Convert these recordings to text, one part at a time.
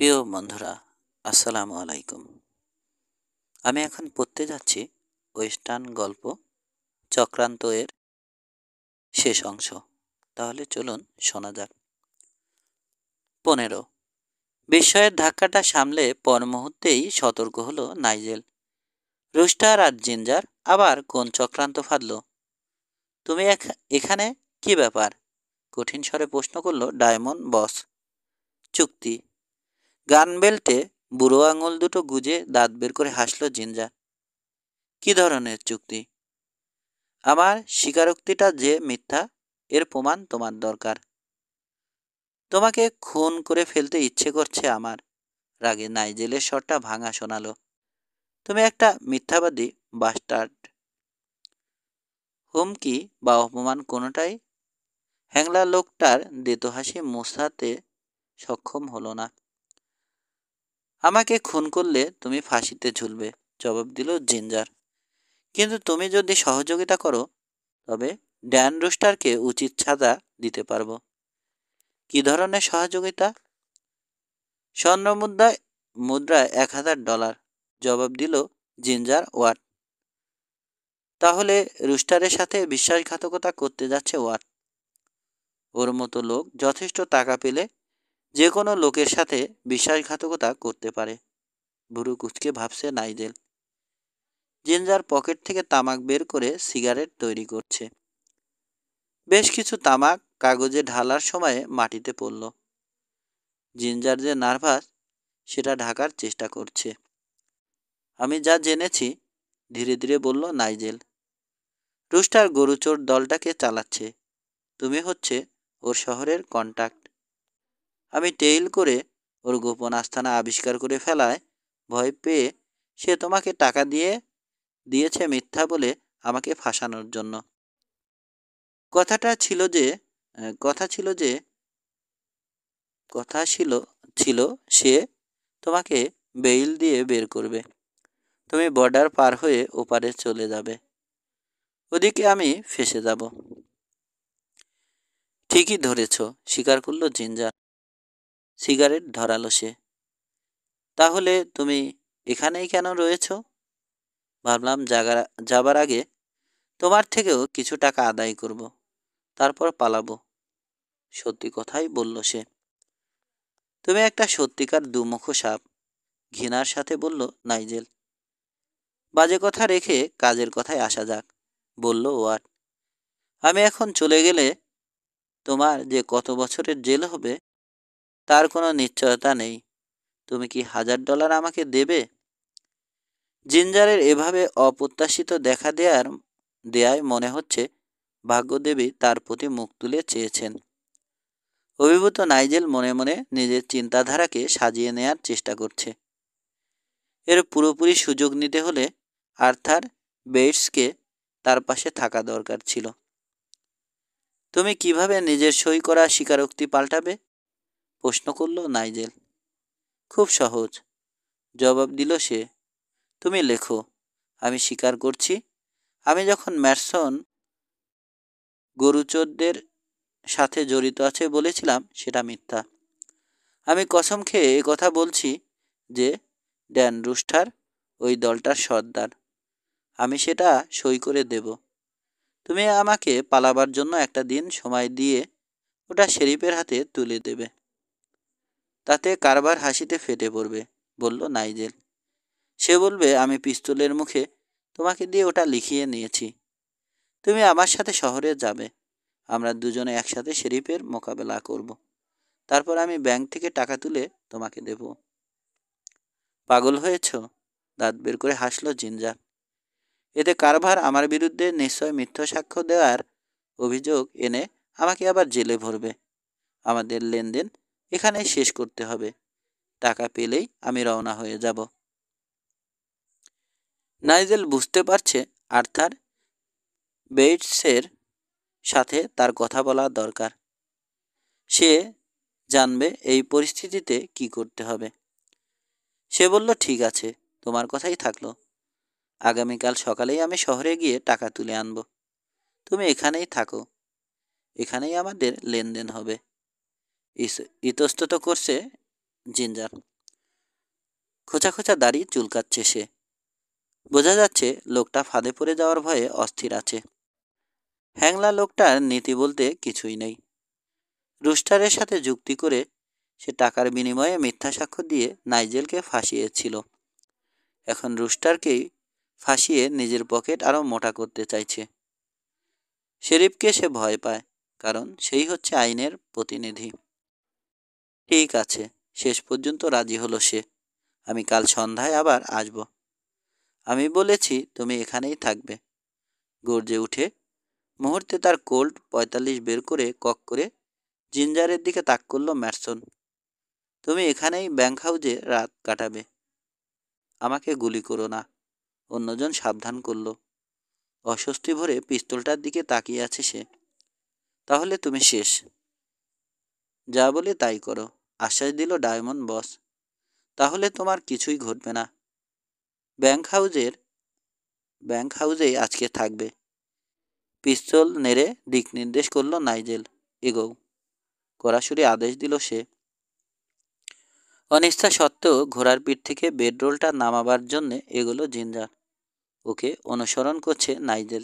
প্রিয় বন্ধুরা, আসসালামু আলাইকুম। আমি এখন পড়তে যাচ্ছি ওয়েস্টার্ন গল্প চক্রান্ত এর শেষ অংশ। তাহলে চলুন শোনা যাক। 15। বিস্ময়ের ধাক্কাটা সামলে পর মুহূর্তেই সতর্ক হলো নাইজেল। রুস্টার আর জিঞ্জার আবার কোন চক্রান্ত ফাঁদল? তুমি এখানে কি ব্যাপার? কঠিন স্বরে প্রশ্ন করল ডায়মন্ড বস। চুক্তি। গান বেল্টে বুড়ো আঙুল দুটো গুজে দাঁত বের করে হাসল জিঞ্জার। কি ধরনের চুক্তি? আমার স্বীকারোক্তিটা যে মিথ্যা, এর প্রমাণ তোমার দরকার। তোমাকে খুন করে ফেলতে ইচ্ছে করছে আমার। রাগে নাইজেলের স্বরটা ভাঙা শোনালো। তুমি একটা মিথ্যাবাদী বাস্টার্ড। হুমকি বা অপমান কোনোটাই হ্যাংলা লোকটার দেতো হাসি মোছাতে সক্ষম হলো না। আমাকে খুন করলে তুমি ফাঁসিতে ঝুলবে, জবাব দিল জিঞ্জার। কিন্তু তুমি যদি সহযোগিতা করো তবে ড্যান রুস্টারকে উচিত সাজা দিতে পারবো। কি ধরনের সহযোগিতা? মুদ্রায় $1000, জবাব দিল জিঞ্জার ওয়াট। তাহলে রুস্টারের সাথে বিশ্বাসঘাতকতা করতে যাচ্ছে ওয়াট। ওর মতো লোক যথেষ্ট টাকা পেলে যে কোনো লোকের সাথে বিশ্বাসঘাতকতা করতে পারে। ভুরু কুচকে ভাবছে নাইজেল। জিঞ্জার পকেট থেকে তামাক বের করে সিগারেট তৈরি করছে। বেশ কিছু তামাক কাগজে ঢালার সময়ে মাটিতে পড়ল। জিঞ্জার যে নার্ভাস সেটা ঢাকার চেষ্টা করছে। আমি যা জেনেছি, ধীরে ধীরে বলল নাইজেল, রুস্টার গরুচোর দলটাকে চালাচ্ছে। তুমি হচ্ছে ওর শহরের কন্ট্যাক্ট। আমি টেইল করে ওর গোপন আস্তানা আবিষ্কার করে ফেলায় ভয় পেয়ে সে তোমাকে টাকা দিয়েছে মিথ্যা বলে আমাকে ফাঁসানোর জন্য। কথাটা ছিল যে কথা ছিল যে কথা ছিল সে তোমাকে বেইল দিয়ে বের করবে। তুমি বর্ডার পার হয়ে ওপারে চলে যাবে, ওদিকে আমি ফেঁসে যাব। ঠিকই ধরেছ, স্বীকার করল জিঞ্জার। সিগারেট ধরালো সে। তাহলে তুমি এখানেই কেন রয়েছ? ভাবলাম যাবার আগে তোমার থেকেও কিছু টাকা আদায় করব, তারপর পালাবো। সত্যি কথাই বলল সে। তুমি একটা সত্যিকার দুমুখো সাপ, ঘৃণার সাথে বলল নাইজেল। বাজে কথা রেখে কাজের কথায় আসা যাক, বলল ওয়াট। আমি এখন চলে গেলে তোমার যে কত বছরের জেল হবে তার কোনো নিশ্চয়তা নেই। তুমি কি $1000 আমাকে দেবে? জিঞ্জারের এভাবে অপ্রত্যাশিত দেখা দেয়ায় মনে হচ্ছে ভাগ্যদেবী তার প্রতি মুখ তুলে চেয়েছেন। অভিভূত নাইজেল মনে মনে নিজের চিন্তাধারাকে সাজিয়ে নেয়ার চেষ্টা করছে। এর পুরোপুরি সুযোগ নিতে হলে আর্থার বেটসকে তার পাশে থাকা দরকার ছিল। তুমি কিভাবে নিজের সই করা স্বীকারোক্তি পাল্টাবে? প্রশ্ন করল নাইজেল। খুব সহজ, জবাব দিল সে। তুমি লেখো, আমি স্বীকার করছি আমি যখন ম্যাটসন গরুচোরদের সাথে জড়িত আছে বলেছিলাম সেটা মিথ্যা। আমি কসম খেয়ে কথা বলছি যে ড্যান রুস্টার ওই দলটার সর্দার। আমি সেটা সই করে দেব। তুমি আমাকে পালাবার জন্য একটা দিন সময় দিয়ে ওটা শেরিফের হাতে তুলে দেবে। তাতে কারবার হাসিতে ফেটে পড়বে, বলল নাইজেল। সে বলবে আমি পিস্তলের মুখে তোমাকে দিয়ে ওটা লিখিয়ে নিয়েছি। তুমি আমার সাথে শহরে যাবে, আমরা দুজনে একসাথে শেরিফের মোকাবেলা করব। তারপর আমি ব্যাংক থেকে টাকা তুলে তোমাকে দেব। পাগল হয়েছ? দাঁত বের করে হাসল জিঞ্জার। এতে কারভার আমার বিরুদ্ধে নিশ্চয় মিথ্যা সাক্ষ্য দেওয়ার অভিযোগ এনে আমাকে আবার জেলে ভরবে। আমাদের লেনদেন এখানেই শেষ করতে হবে। টাকা পেলেই আমি রওনা হয়ে যাব। নাইজেল বুঝতে পারছে আর্থার বেটসের সাথে তার কথা বলা দরকার। সে জানবে এই পরিস্থিতিতে কি করতে হবে। সে বলল, ঠিক আছে, তোমার কথাই থাকলো। আগামীকাল সকালেই আমি শহরে গিয়ে টাকা তুলে আনব। তুমি এখানেই থাকো, এখানেই আমাদের লেনদেন হবে। ইতস্তত করছে জিঞ্জার। খোঁচা খোঁচা দাড়ি চুলকাচ্ছে সে। বোঝা যাচ্ছে লোকটা ফাঁদে পড়ে যাওয়ার ভয়ে অস্থির আছে। হ্যাংলা লোকটার নীতি বলতে কিছুই নেই। রুস্টারের সাথে যুক্তি করে সে টাকার বিনিময়ে মিথ্যা সাক্ষ্য দিয়ে নাইজেলকে ফাঁসিয়েছিল। এখন রুস্টারকেই ফাঁসিয়ে নিজের পকেট আরও মোটা করতে চাইছে। শেরিফকে সে ভয় পায়, কারণ সেই হচ্ছে আইনের প্রতিনিধি। ঠিক আছে, শেষ পর্যন্ত রাজি হলো সে। আমি কাল সন্ধ্যায় আবার আসব। আমি বলেছি তুমি এখানেই থাকবে। গর্জে উঠে মুহূর্তে তার কোল্ট 45 বের করে কক করে জিঞ্জারের দিকে তাক করল ম্যাটসন। তুমি এখানেই ব্যাংক হাউজে রাত কাটাবে। আমাকে গুলি করো না, অন্যজন সাবধান করল। অস্বস্তি ভরে পিস্তলটার দিকে তাকিয়ে আছে সে। তাহলে তুমি শেষ। যা বলে তাই করো, আশ্বাস দিল ডায়মন্ড বস। তাহলে তোমার কিছুই ঘটবে না। ব্যাংক হাউজেই আজকে থাকবে। পিস্তল নেড়ে দিক নির্দেশ করল নাইজেল। এগোও, কড়াসুরি আদেশ দিল সে। অনিচ্ছা সত্ত্বেও ঘোড়ার পিঠ থেকে বেডরোলটা নামাবার জন্যে এগোলো জিঞ্জার। ওকে অনুসরণ করছে নাইজেল।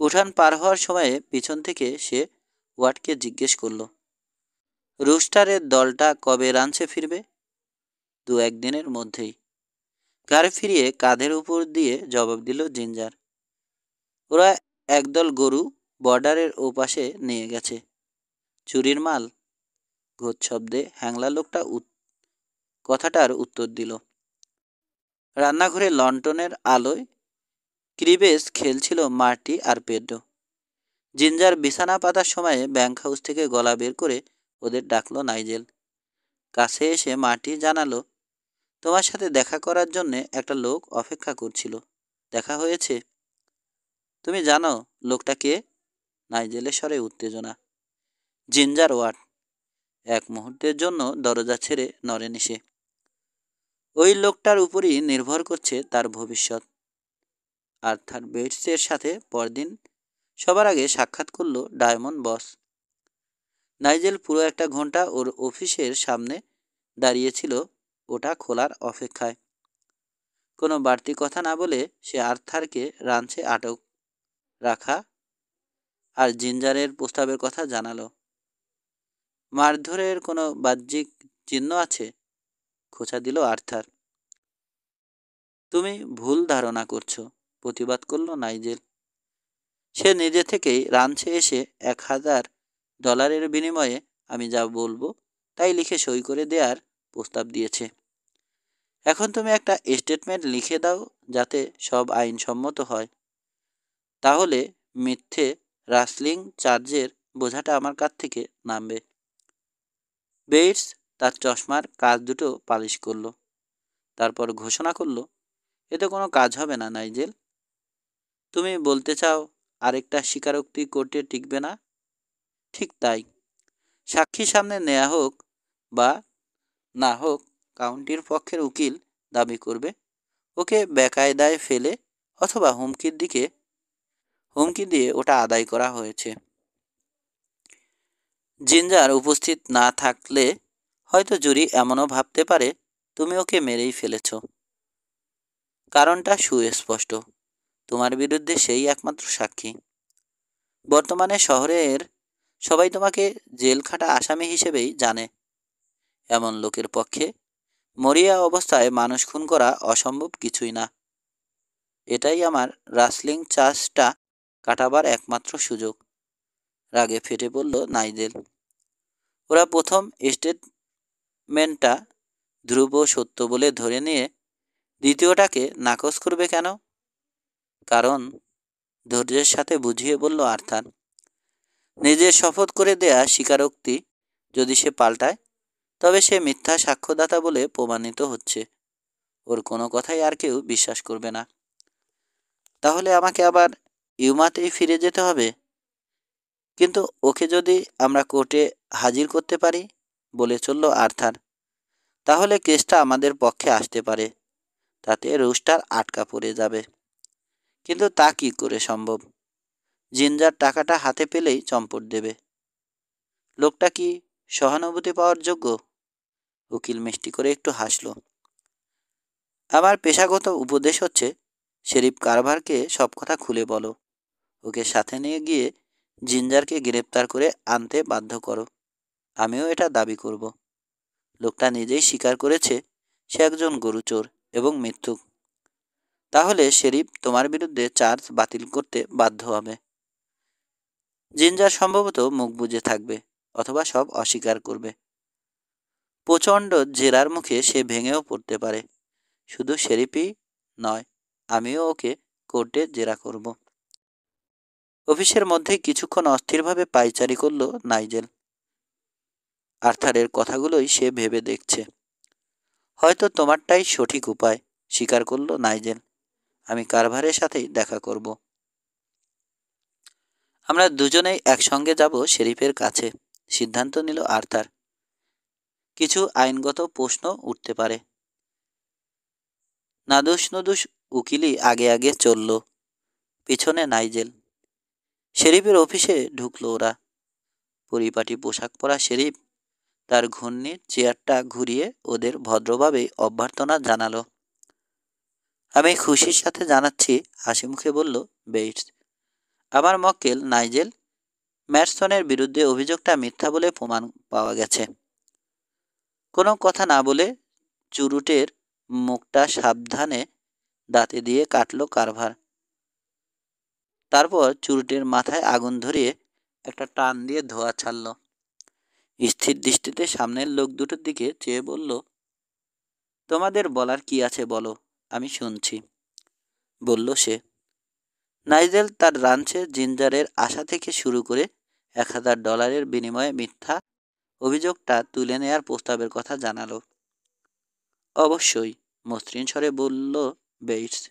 উঠান পার হওয়ার সময়ে পিছন থেকে সে ওয়াটকে জিজ্ঞেস করল, রুস্টারের দলটা কবে রাঞ্চে ফিরবে? 2-1 দিনের মধ্যেই। ঘাড় ফিরিয়ে কাঁধের উপর দিয়ে জবাব দিল জিঞ্জার। ওরা একদল গরু বর্ডারের ওপাশে নিয়ে গেছে। চুরির মাল? ঘোষ শব্দে হ্যাংলা লোকটা কথাটার উত্তর দিল। রান্নাঘরে লন্ঠনের আলোয় ক্রিবেস খেলছিল মার্টি আর পেড্রো। জিঞ্জার বিছানা পাতার সময়ে ব্যাংক হাউস থেকে গলা বের করে ওদের ডাকলো নাইজেল। কাছে এসে মার্টি জানালো, তোমার সাথে দেখা করার জন্যে একটা লোক অপেক্ষা করছিল। দেখা হয়েছে? তুমি জানো লোকটা কে? নাইজেলের স্বরে উত্তেজনা। Ginger Watt. এক মুহূর্তের জন্য দরজা ছেড়ে নড়েনি সে। ওই লোকটার উপরই নির্ভর করছে তার ভবিষ্যৎ। আর্থার বেটসের সাথে পরদিন সবার আগে সাক্ষাৎ করল ডায়মন্ড বস। নাইজেল পুরো 1 ঘন্টা ওর অফিসের সামনে দাঁড়িয়েছিল ওটা খোলার অপেক্ষায়। কোনো বাড়তি কথা না বলে সে আর্থারকে রাঞ্চে আটক রাখা আর জিঞ্জারের প্রস্তাবের কথা জানালো। মারধরের কোনো বাহ্যিক চিহ্ন আছে? খোঁচা দিল আর্থার। তুমি ভুল ধারণা করছো, প্রতিবাদ করল নাইজেল। সে নিজে থেকেই রাঞ্চে এসে $1000 বিনিময়ে আমি যা বলবো তাই লিখে সই করে দেওয়ার প্রস্তাব দিয়েছে। এখন তুমি একটা স্টেটমেন্ট লিখে দাও যাতে সব আইনসম্মত হয়। তাহলে মিথ্যে রাসলিং চার্জের বোঝাটা আমার কাছ থেকে নামবে। বেটস তার চশমার কাচ দুটো পালিশ করল। তারপর ঘোষণা করল, এতে কোনো কাজ হবে না নাইজেল। তুমি বলতে চাও আরেকটা স্বীকারোক্তি কোর্টে টিকবে না? ঠিক তাই। সাক্ষী সামনে নেওয়া হোক বা না হোক, কাউন্টির পক্ষের উকিল দাবি করবে ওকে বেকায়দায় ফেলে অথবা হুমকি দিয়ে ওটা আদায় করা হয়েছে। জিঞ্জার উপস্থিত না থাকলে হয়তো জুরি এমনও ভাবতে পারে তুমি ওকে মেরেই ফেলেছ। কারণটা সুস্পষ্ট, তোমার বিরুদ্ধে সেই একমাত্র সাক্ষী। বর্তমানে শহরের সবাই তোমাকে জেল খাটা আসামি হিসেবেই জানে। এমন লোকের পক্ষে মরিয়া অবস্থায় মানুষ খুন করা অসম্ভব কিছুই না। এটাই আমার রাসলিং চার্জটা কাটাবার একমাত্র সুযোগ। রাগে ফেটে পড়ল নাইজেল। ওরা প্রথম স্টেটমেন্টটা ধ্রুব সত্য বলে ধরে নিয়ে দ্বিতীয়টাকে নাকচ করবে কেন? কারণ, ধৈর্যের সাথে বুঝিয়ে বলল আর্থার, নিজের শপথ করে দেয়া স্বীকারোক্তি যদি সে পাল্টায় তবে সে মিথ্যা সাক্ষ্যদাতা বলে প্রমাণিত হচ্ছে। ওর কোনো কথাই আর কেউ বিশ্বাস করবে না। তাহলে আমাকে আবার ইউমাতেই ফিরে যেতে হবে। কিন্তু ওকে যদি আমরা কোর্টে হাজির করতে পারি, বলে চলল আর্থার, তাহলে কেসটা আমাদের পক্ষে আসতে পারে। তাতে রুস্টার আটকা পড়ে যাবে। কিন্তু তা কি করে সম্ভব? জিঞ্জার টাকাটা হাতে পেলেই চম্পট দেবে। লোকটা কি সহানুভূতি পাওয়ার যোগ্য? উকিল মিষ্টি করে একটু হাসল। আমার পেশাগত উপদেশ হচ্ছে, শেরিফ কারভারকে সব কথা খুলে বলো। ওকে সাথে নিয়ে গিয়ে জিঞ্জারকে গ্রেপ্তার করে আনতে বাধ্য করো। আমিও এটা দাবি করব। লোকটা নিজেই স্বীকার করেছে সে একজন গরুচোর এবং মিথ্যুক। তাহলে শেরিফ তোমার বিরুদ্ধে চার্জ বাতিল করতে বাধ্য হবে। জিঞ্জার সম্ভবত মুখ বুজে থাকবে অথবা সব অস্বীকার করবে। প্রচণ্ড জেরার মুখে সে ভেঙেও পড়তে পারে। শুধু শেরিফই নয়, আমিও ওকে কোর্টে জেরা করব। অফিসের মধ্যেই কিছুক্ষণ অস্থিরভাবে পায়চারি করল নাইজেল। আর্থারের কথাগুলোই সে ভেবে দেখছে। হয়তো তোমারটাই সঠিক উপায়, স্বীকার করল নাইজেল। আমি কারভারের সাথেই দেখা করব। আমরা দুজনেই একসঙ্গে যাব শেরিফের কাছে, সিদ্ধান্ত নিল আর্থার। কিছু আইনগত প্রশ্ন উঠতে পারে। নাদুস নদুস উকিলই আগে আগে চলল, পিছনে নাইজেল। শেরিফের অফিসে ঢুকলো ওরা। পরিপাটি পোশাক পরা শেরিফ তার ঘূর্ণির চেয়ারটা ঘুরিয়ে ওদের ভদ্রভাবে অভ্যর্থনা জানালো। আমি খুশির সাথে জানাচ্ছি, হাসি মুখে বলল বেইটস। আমার মক্কেল নাইজেল ম্যাটসনের বিরুদ্ধে অভিযোগটা মিথ্যা বলে প্রমাণ পাওয়া গেছে। কোনো কথা না বলে চুরুটের মুখটা সাবধানে দাঁতে দিয়ে কাটল কারভার। তারপর চুরুটের মাথায় আগুন ধরিয়ে একটা টান দিয়ে ধোঁয়া ছাড়ল। স্থির দৃষ্টিতে সামনের লোক দুটোর দিকে চেয়ে বলল, তোমাদের বলার কি আছে বলো, আমি শুনছি, বলল সে। নাইজেল তার রাঞ্চে জিঞ্জারের আশা থেকে শুরু করে $1000 বিনিময়ে মিথ্যা অভিযোগটা তুলে নেয়ার প্রস্তাবের কথা জানালো। অবশ্যই, মসৃণ স্বরে বলল বেইটস।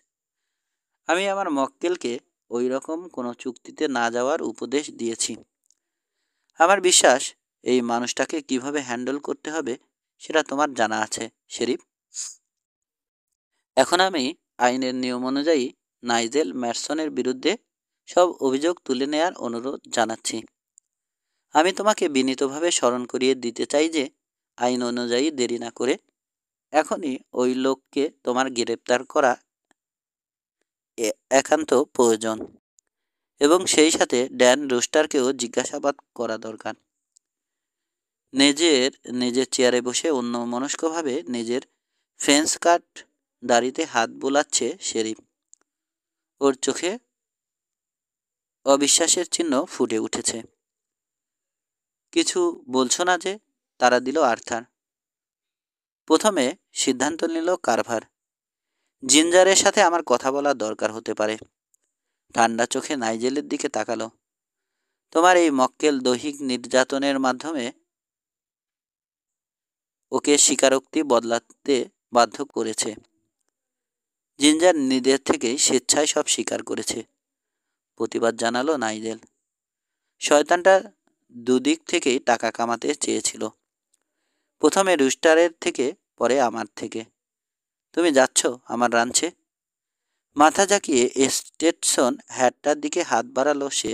আমি আমার মক্কেলকে ওই রকম কোনো চুক্তিতে না যাওয়ার উপদেশ দিয়েছি। আমার বিশ্বাস এই মানুষটাকে কিভাবে হ্যান্ডেল করতে হবে সেটা তোমার জানা আছে শেরিফ। এখন আমি আইনের নিয়ম অনুযায়ী নাইজেল ম্যাটসনের বিরুদ্ধে সব অভিযোগ তুলে নেয়ার অনুরোধ জানাচ্ছি। আমি তোমাকে বিনীতভাবে স্মরণ করিয়ে দিতে চাই যে আইন অনুযায়ী দেরি না করে এখনই ওই লোককে তোমার গ্রেপ্তার করা একান্ত প্রয়োজন, এবং সেই সাথে ড্যান রুস্টারকেও জিজ্ঞাসাবাদ করা দরকার। নিজের চেয়ারে বসে অন্যমনস্কভাবে নিজের ফ্রেঞ্চ কাট দাড়িতে হাত বোলাচ্ছে শেরিফ। ওর চোখে অবিশ্বাসের চিহ্ন ফুটে উঠেছে। কিছু বলছো না যে? তারা দিল আর্থার। প্রথমে সিদ্ধান্ত নিল কারভার। জিঞ্জারের সাথে আমার কথা বলা দরকার হতে পারে। ঠান্ডা চোখে নাইজেলের দিকে তাকালো। তোমার এই মক্কেল দৈহিক নির্যাতনের মাধ্যমে ওকে স্বীকারোক্তি বদলাতে বাধ্য করেছে। জিঞ্জার নিজের থেকেই স্বেচ্ছায় সব স্বীকার করেছে, প্রতিবাদ জানালো নাইজেল। শয়তানটা দুদিক থেকেই টাকা কামাতে চেয়েছিল, প্রথমে রুস্টারের থেকে, পরে আমার থেকে। তুমি যাচ্ছ আমার রাঞ্চে? মাথা ঝাঁকিয়ে স্টেটসন হ্যাটটার দিকে হাত বাড়ালো সে।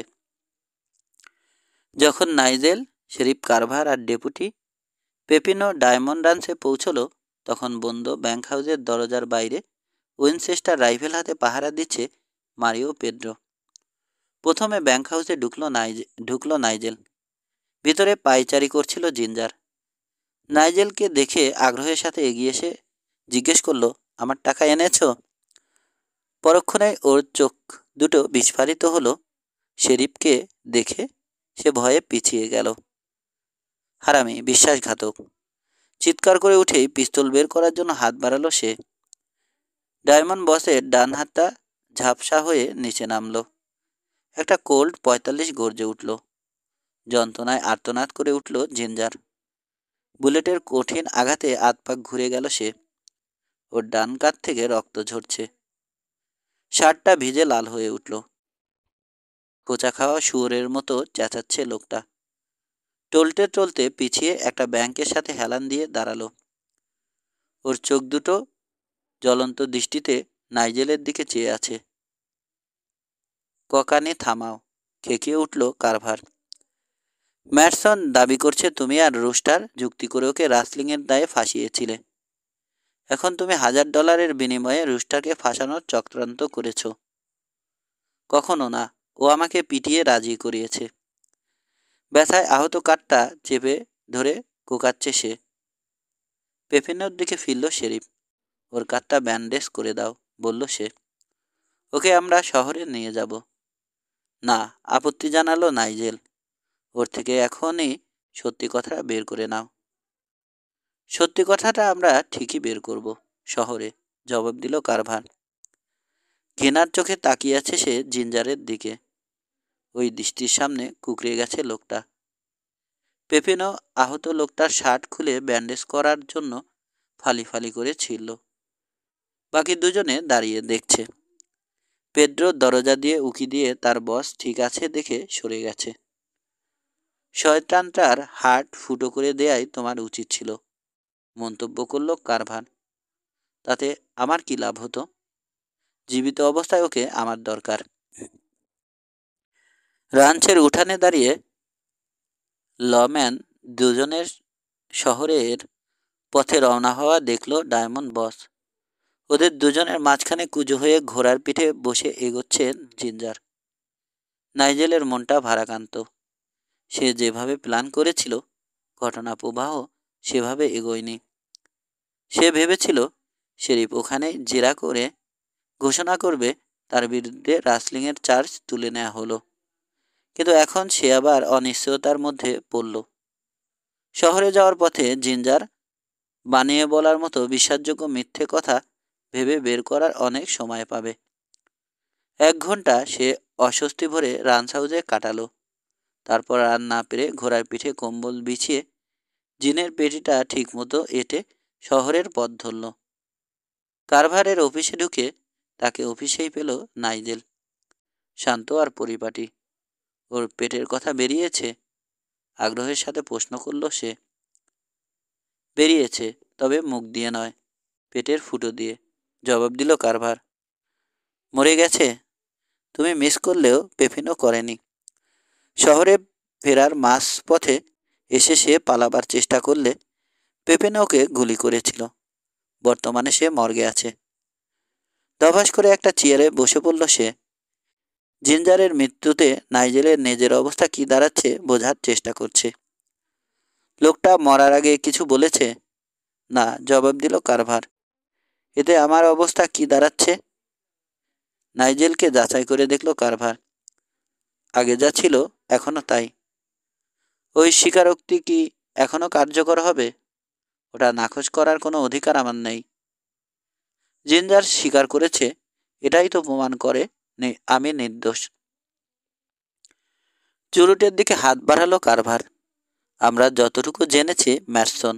যখন নাইজেল, শেরিফ কারভার আর ডেপুটি পেপিনো ডায়মন্ড রাঞ্চে পৌঁছলো, তখন বন্ধ ব্যাংক হাউসের দরজার বাইরে উইনচেস্টার রাইফেল হাতে পাহারা দিচ্ছে মারিও পেড্রো। প্রথমে ব্যাংক হাউসে ঢুকলো নাইজেল। ভিতরে পায়চারি করছিল জিঞ্জার। নাইজেলকে দেখে আগ্রহের সাথে এগিয়ে এসে জিজ্ঞেস করলো, আমার টাকা এনেছো? পরক্ষণে ওর চোখ দুটো বিস্ফারিত হলো। শেরিফকে দেখে সে ভয়ে পিছিয়ে গেল। হারামি, বিশ্বাসঘাতক! চিৎকার করে উঠেই পিস্তল বের করার জন্য হাত বাড়ালো সে। ডায়মন্ড বসের ডান হাতটা ঝাপসা হয়ে নিচে নামলো। একটা কোল্ড 45 গর্জে উঠল। যন্ত্রণায় আর্তনাদ করে উঠল জিঞ্জার। বুলেটের কঠিন আঘাতে হাত পাক ঘুরে গেল সে। ওর ডান কাঁধ থেকে রক্ত ঝরছে। শার্টটা ভিজে লাল হয়ে উঠল। খোঁচা খাওয়া শুয়োরের মতো চেঁচাচ্ছে লোকটা। টলতে টলতে পিছিয়ে একটা ব্যাংকের সাথে হেলান দিয়ে দাঁড়ালো। ওর চোখ দুটো জ্বলন্ত দৃষ্টিতে নাইজেলের দিকে চেয়ে আছে। ককানি থামাও, খেকিয়ে উঠল কারভার। ম্যাটসন দাবি করছে তুমি আর রুস্টার যুক্তি করে ওকে রাসলিংয়ের দায়ে ফাঁসিয়েছিলে। এখন তুমি $1000 বিনিময়ে রুস্টারকে ফাঁসানোর চক্রান্ত করেছ। কখনো না, ও আমাকে পিটিয়ে রাজি করিয়েছে। ব্যথায় আহত কাঠটা চেপে ধরে কোকাচ্ছে সে। পেপিনোর দিকে ফিরল শেরিফ। ওর কাঠটা ব্যান্ডেজ করে দাও, বলল সে। ওকে আমরা শহরে নিয়ে যাব। না, আপত্তি জানালো নাইজেল। ওর থেকে এখনই সত্যি কথাটা বের করে নাও। সত্যি কথাটা আমরা ঠিকই বের করব, শহরে, জবাব দিল কারভার। ঘৃণার চোখে তাকিয়ে আছে সে জিঞ্জারের দিকে। ওই দৃষ্টির সামনে কুঁকড়ে গেছে লোকটা। পেপিনো আহত লোকটার শার্ট খুলে ব্যান্ডেজ করার জন্য ফালি ফালি করে ছিল। বাকি দুজনে দাঁড়িয়ে দেখছে। পেদ্রো দরজা দিয়ে উকি দিয়ে তার বস ঠিক আছে দেখে সরে গেছে। শয়তানটার হার্ট ফুটো করে দেয়াই তোমার উচিত ছিল, মন্তব্য করল কারভার। তাতে আমার কি লাভ হতো? জীবিত অবস্থায় ওকে আমার দরকার। রাঞ্চের উঠানে দাঁড়িয়ে লম্যান দুজনের শহরের পথে রওনা হওয়া দেখল ডায়মন্ড বস। ওদের দুজনের মাঝখানে কুঁজো হয়ে ঘোড়ার পিঠে বসে এগোচ্ছে জিঞ্জার। নাইজেলের মনটা ভারাক্রান্ত। সে যেভাবে প্ল্যান করেছিল ঘটনা প্রবাহ সেভাবে এগোয়নি। সে ভেবেছিল শেরিফ ওখানে জেরা করে ঘোষণা করবে তার বিরুদ্ধে রাসলিংয়ের চার্জ তুলে নেওয়া হলো। কিন্তু এখন সে আবার অনিশ্চয়তার মধ্যে পড়ল। শহরে যাওয়ার পথে জিঞ্জার বানিয়ে বলার মতো বিশ্বাসযোগ্য মিথ্যে কথা ভেবে বের করার অনেক সময় পাবে। 1 ঘন্টা সে অস্বস্তি ভরে রান্স হাউসে কাটালো। তারপর আর না পেরে ঘোড়ার পিঠে কম্বল বিছিয়ে জিনের পেটিটা ঠিকমতো এঁটে শহরের পথ ধরল। কারভারের অফিসে ঢুকে তাকে অফিসেই পেল নাইজেল, শান্ত আর পরিপাটি। ওর পেটের কথা বেরিয়েছে? আগ্রহের সাথে প্রশ্ন করল সে। বেরিয়েছে, তবে মুখ দিয়ে নয়, পেটের ফুটো দিয়ে, জবাব দিল কারভার। মরে গেছে? তুমি মিস করলেও পেপিনো করেনি। শহরে ফেরার মাঝ পথে এসে সে পালাবার চেষ্টা করলে পেপিনো ওকে গুলি করেছিল। বর্তমানে সে মর্গে আছে। ধপাস করে একটা চেয়ারে বসে পড়ল সে। জিঞ্জারের মৃত্যুতে নাইজেলের নিজের অবস্থা কি দাঁড়াচ্ছে বোঝার চেষ্টা করছে। লোকটা মরার আগে কিছু বলেছে? না, জবাব দিল কারভার। এতে আমার অবস্থা কি দাঁড়াচ্ছে? নাইজেলকে যাচাই করে দেখল কারভার। আগে যা ছিল এখনো তাই। ওই স্বীকারোক্তি কি এখনো কার্যকর হবে? ওটা নাকচ করার কোনো অধিকার আমার নেই। জিঞ্জার স্বীকার করেছে, এটাই তো প্রমাণ করে আমি নির্দোষ। চুরুটের দিকে হাত বাড়ালো কারভার। আমরা যতটুকু জেনেছি ম্যাটসন,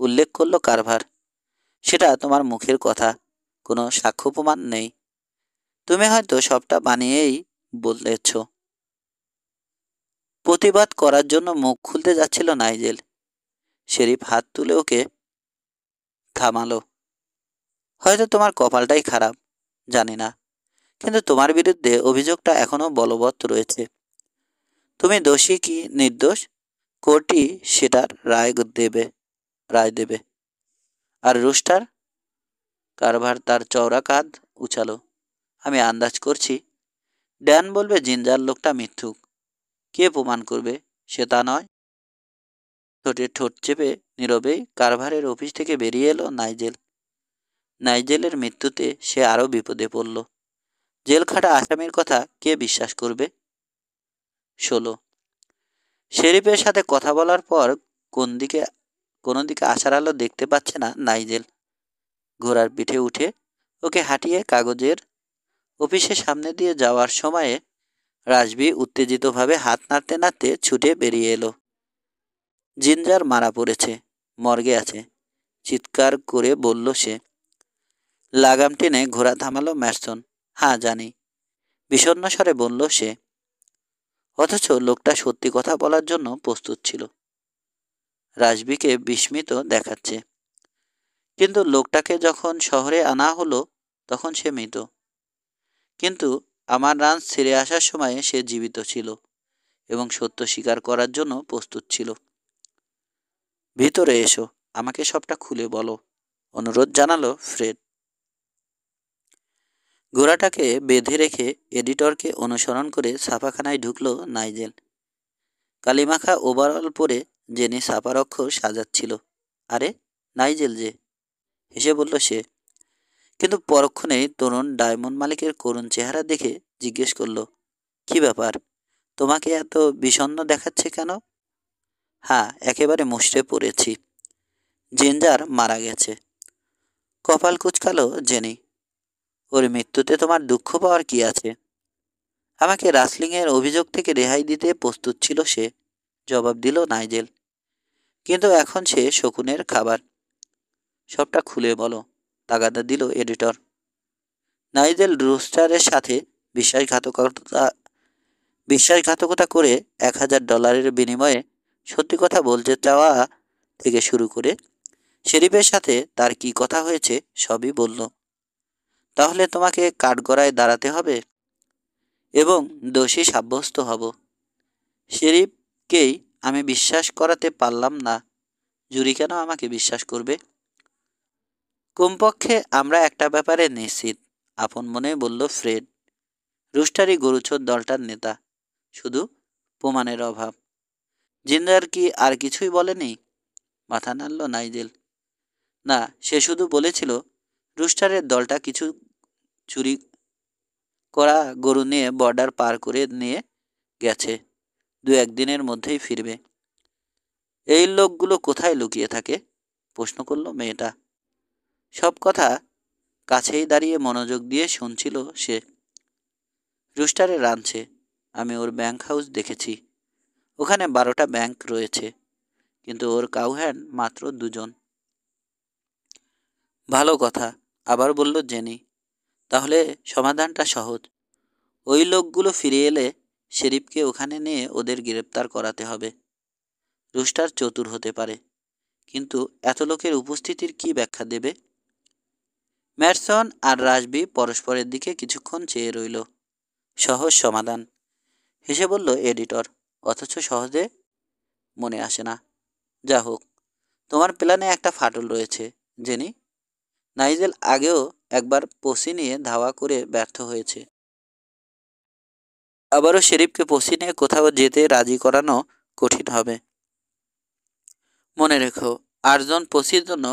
উল্লেখ করলো কারভার। সেটা তোমার মুখের কথা, কোনো সাক্ষ্য প্রমাণ নেই। তুমি হয়তো সবটা বানিয়েই বলেছ। প্রতিবাদ করার জন্য মুখ খুলতে যাচ্ছিল নাইজেল। শেরিফ হাত তুলে ওকে থামালো। হয়তো তোমার কপালটাই খারাপ, জানি না, কিন্তু তোমার বিরুদ্ধে অভিযোগটা এখনো বলবৎ রয়েছে। তুমি দোষী কি নির্দোষ কোর্টই সেটার রায় দেবে। আর রুস্টার? কারভার তার চওড়া কাঁধ উচালো। আমি আন্দাজ করছি ড্যান বলবে জিঞ্জার লোকটা মিথ্যুক। কে প্রমাণ করবে সে তা নয়। ঠোঁটে ঠোঁট চেপে নীরবেই কারভারের অফিস থেকে বেরিয়ে এলো নাইজেল। নাইজেলের মৃত্যুতে সে আরও বিপদে পড়ল। জেলখাটা আসামির কথা কে বিশ্বাস করবে? 16 শেরিফের সাথে কথা বলার পর কোনো দিকে আশার আলো দেখতে পাচ্ছে না নাইজেল। ঘোড়ার পিঠে উঠে ওকে হাঁটিয়ে কাগজের অফিসের সামনে দিয়ে যাওয়ার সময়ে রাজবি উত্তেজিতভাবে হাত নাড়তে নাড়তে ছুটে বেরিয়ে এলো। জিঞ্জার মারা পড়েছে, মর্গে আছে, চিৎকার করে বলল সে। লাগাম টেনে ঘোড়া থামালো ম্যাটসন। হ্যাঁ জানি, বিষণ্ণ স্বরে বলল সে। অথচ লোকটা সত্যি কথা বলার জন্য প্রস্তুত ছিল। রাজবিকে বিস্মিত দেখাচ্ছে। কিন্তু লোকটাকে যখন শহরে আনা হলো তখন সে মৃত। কিন্তু আমার রাঞ্চ ছেড়ে আসার সময় সে জীবিত ছিল এবং সত্য স্বীকার করার জন্য প্রস্তুত ছিল। ভিতরে এসো, আমাকে সবটা খুলে বলো, অনুরোধ জানালো ফ্রেড। ঘোড়াটাকে বেঁধে রেখে এডিটরকে অনুসরণ করে ছাপাখানায় ঢুকলো নাইজেল। কালিমাখা ওভারঅল পরে জেনি ছাপার অক্ষর সাজাচ্ছিল। আরে, নাইজেল যে, হেসে বলল সে। কিন্তু পরক্ষণেই তরুণ ডায়মন্ড মালিকের করুণ চেহারা দেখে জিজ্ঞেস করল, কি ব্যাপার, তোমাকে এত বিষণ্ণ দেখাচ্ছে কেন? হ্যাঁ, একেবারে মুষড়ে পড়েছি। জিঞ্জার মারা গেছে। কপাল কুঁচকালো জেনি। ওর মৃত্যুতে তোমার দুঃখ পাওয়ার কি আছে? আমাকে রাসলিংয়ের অভিযোগ থেকে রেহাই দিতে প্রস্তুত ছিল সে, জবাব দিল নাইজেল। কিন্তু এখন সে শকুনের খাবার। সবটা খুলে বলো, তাগাদা দিল এডিটর। নাইজেল রুস্টারের সাথে বিশ্বাসঘাতকতা বিশ্বাসঘাতকতা করে $1000 বিনিময়ে সত্যি কথা বলতে চাওয়া থেকে শুরু করে শেরিফের সাথে তার কি কথা হয়েছে সবই বলল। তাহলে তোমাকে কাঠগড়ায় দাঁড়াতে হবে এবং দোষী সাব্যস্ত হব। শেরিফকেই আমি বিশ্বাস করাতে পারলাম না, জুরি কেন আমাকে বিশ্বাস করবে? কমপক্ষে আমরা একটা ব্যাপারে নিশ্চিত, আপন মনে বলল ফ্রেড। রুস্টারি গরুচোর দলটার নেতা, শুধু প্রমাণের অভাব। জিঞ্জার কি আর কিছুই বলেনি? মাথা নাড়ল নাইজেল। না, সে শুধু বলেছিল রুস্টারের দলটা কিছু চুরি করা গরু নিয়ে বর্ডার পার করে নিয়ে গেছে, 2-1 দিনের মধ্যেই ফিরবে। এই লোকগুলো কোথায় লুকিয়ে থাকে? প্রশ্ন করল মেয়েটা। সব কথা কাছেই দাঁড়িয়ে মনোযোগ দিয়ে শুনছিল সে। রুস্টারের রাঞ্চে, আমি ওর ব্যাংক হাউস দেখেছি। ওখানে 12টা ব্যাংক রয়েছে, কিন্তু ওর কাউহ্যান্ড মাত্র 2 জন। ভালো কথা, আবার বলল জেনি। তাহলে সমাধানটা সহজ। ওই লোকগুলো ফিরে এলে শেরিফকে ওখানে নিয়ে ওদের গ্রেপ্তার করাতে হবে। রুস্টার চতুর হতে পারে, কিন্তু এত লোকের উপস্থিতির কি ব্যাখ্যা দেবে? ম্যাটসন আর রাসবি পরস্পরের দিকে কিছুক্ষণ চেয়ে রইল। সহজ সমাধান, হেসে বলল এডিটর, অথচ সহজে মনে আসে না। যা হোক, তোমার প্ল্যানে একটা ফাটল রয়েছে জেনি। নাইজেল আগেও একবার পসি নিয়ে ধাওয়া করে ব্যর্থ হয়েছে। আবারও শেরিফকে পসি নিয়ে কোথাও যেতে রাজি করানো কঠিন হবে। মনে রেখো, 8 জন পসির জন্য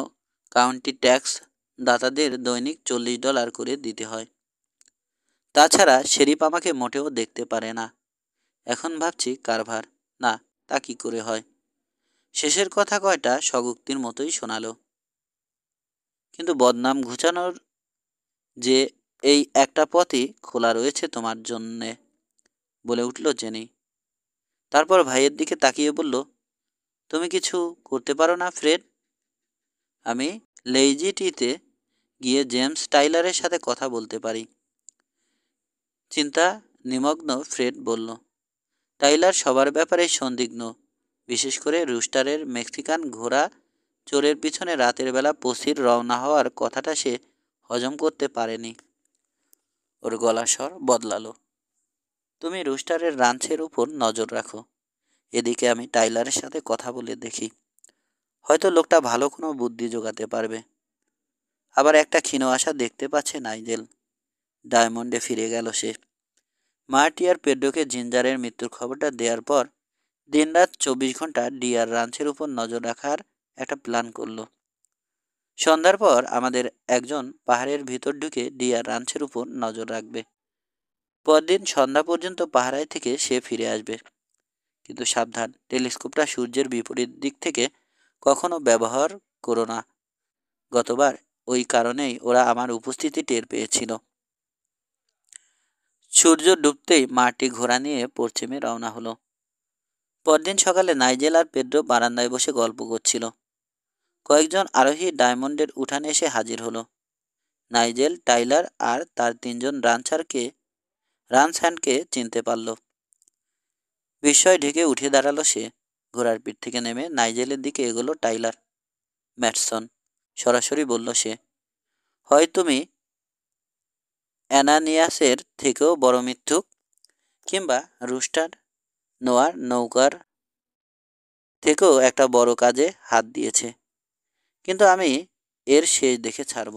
কাউন্টি ট্যাক্স দাতাদের দৈনিক $40 করে দিতে হয়। তাছাড়া শেরিফ আমাকে মোটেও দেখতে পারে না। এখন ভাবছি কারভার, না, তা কি করে হয়? শেষের কথা কয়টা স্বগোক্তির মতোই শোনালো। কিন্তু বদনাম ঘুচানোর যে এই একটা পথই খোলা রয়েছে তোমার জন্যে, বলে উঠল জেনি। তারপর ভাইয়ের দিকে তাকিয়ে বলল, তুমি কিছু করতে পারো না ফ্রেড? আমি লেইজিটিতে গিয়ে জেমস টাইলারের সাথে কথা বলতে পারি। চিন্তা নিমগ্ন ফ্রেড বলল, টাইলার সবার ব্যাপারে সন্দিগ্ধ, বিশেষ করে রুস্টারের মেক্সিকান ঘোড়া চোরের পিছনে রাতের বেলা পসির রওনা হওয়ার কথাটা সে হজম করতে পারেনি। ওর গলার স্বর বদলালো। তুমি রুস্টারের রাঞ্চের উপর নজর রাখো, এদিকে আমি টাইলারের সাথে কথা বলে দেখি। হয়তো লোকটা ভালো কোনো বুদ্ধি জোগাতে পারবে। আবার একটা ক্ষীণ আশা দেখতে পাচ্ছে নাইজেল। ডায়মন্ডে ফিরে গেল সে। মার্টি আর পেড্রোকে জিঞ্জারের মৃত্যুর খবরটা দেওয়ার পর দিনরাত 24 ঘন্টা ডিয়ার রাঞ্চের উপর নজর রাখার একটা প্ল্যান করলো। সন্ধ্যার পর আমাদের একজন পাহাড়ের ভিতর ঢুকে ডিয়ার রাঞ্চের উপর নজর রাখবে। পরদিন সন্ধ্যা পর্যন্ত পাহারায় থেকে সে ফিরে আসবে। কিন্তু সাবধান, টেলিস্কোপটা সূর্যের বিপরীত দিক থেকে কখনো ব্যবহার করো না। গতবার ওই কারণেই ওরা আমার উপস্থিতি টের পেয়েছিল। সূর্য ডুবতেই মাটি ঘোড়া নিয়ে পশ্চিমে রওনা হলো। পরদিন সকালে নাইজেল আর পেড্রো বারান্দায় বসে গল্প করছিল। কয়েকজন আরোহী ডায়মন্ডের উঠানে এসে হাজির হলো। নাইজেল, টাইলার আর তার 3 জন রান্স হ্যান্ডকে চিনতে পারল। বিস্ময় ঢেকে উঠে দাঁড়ালো সে। ঘোড়ার পিঠ থেকে নেমে নাইজেলের দিকে এগোলো টাইলার। ম্যাটসন, সরাসরি বলল সে, হয় তুমি অ্যানানিয়াসের থেকেও বড় মিথ্যুক, কিংবা রুস্টার নোয়ার নৌকার থেকেও একটা বড় কাজে হাত দিয়েছে। কিন্তু আমি এর শেষ দেখে ছাড়ব।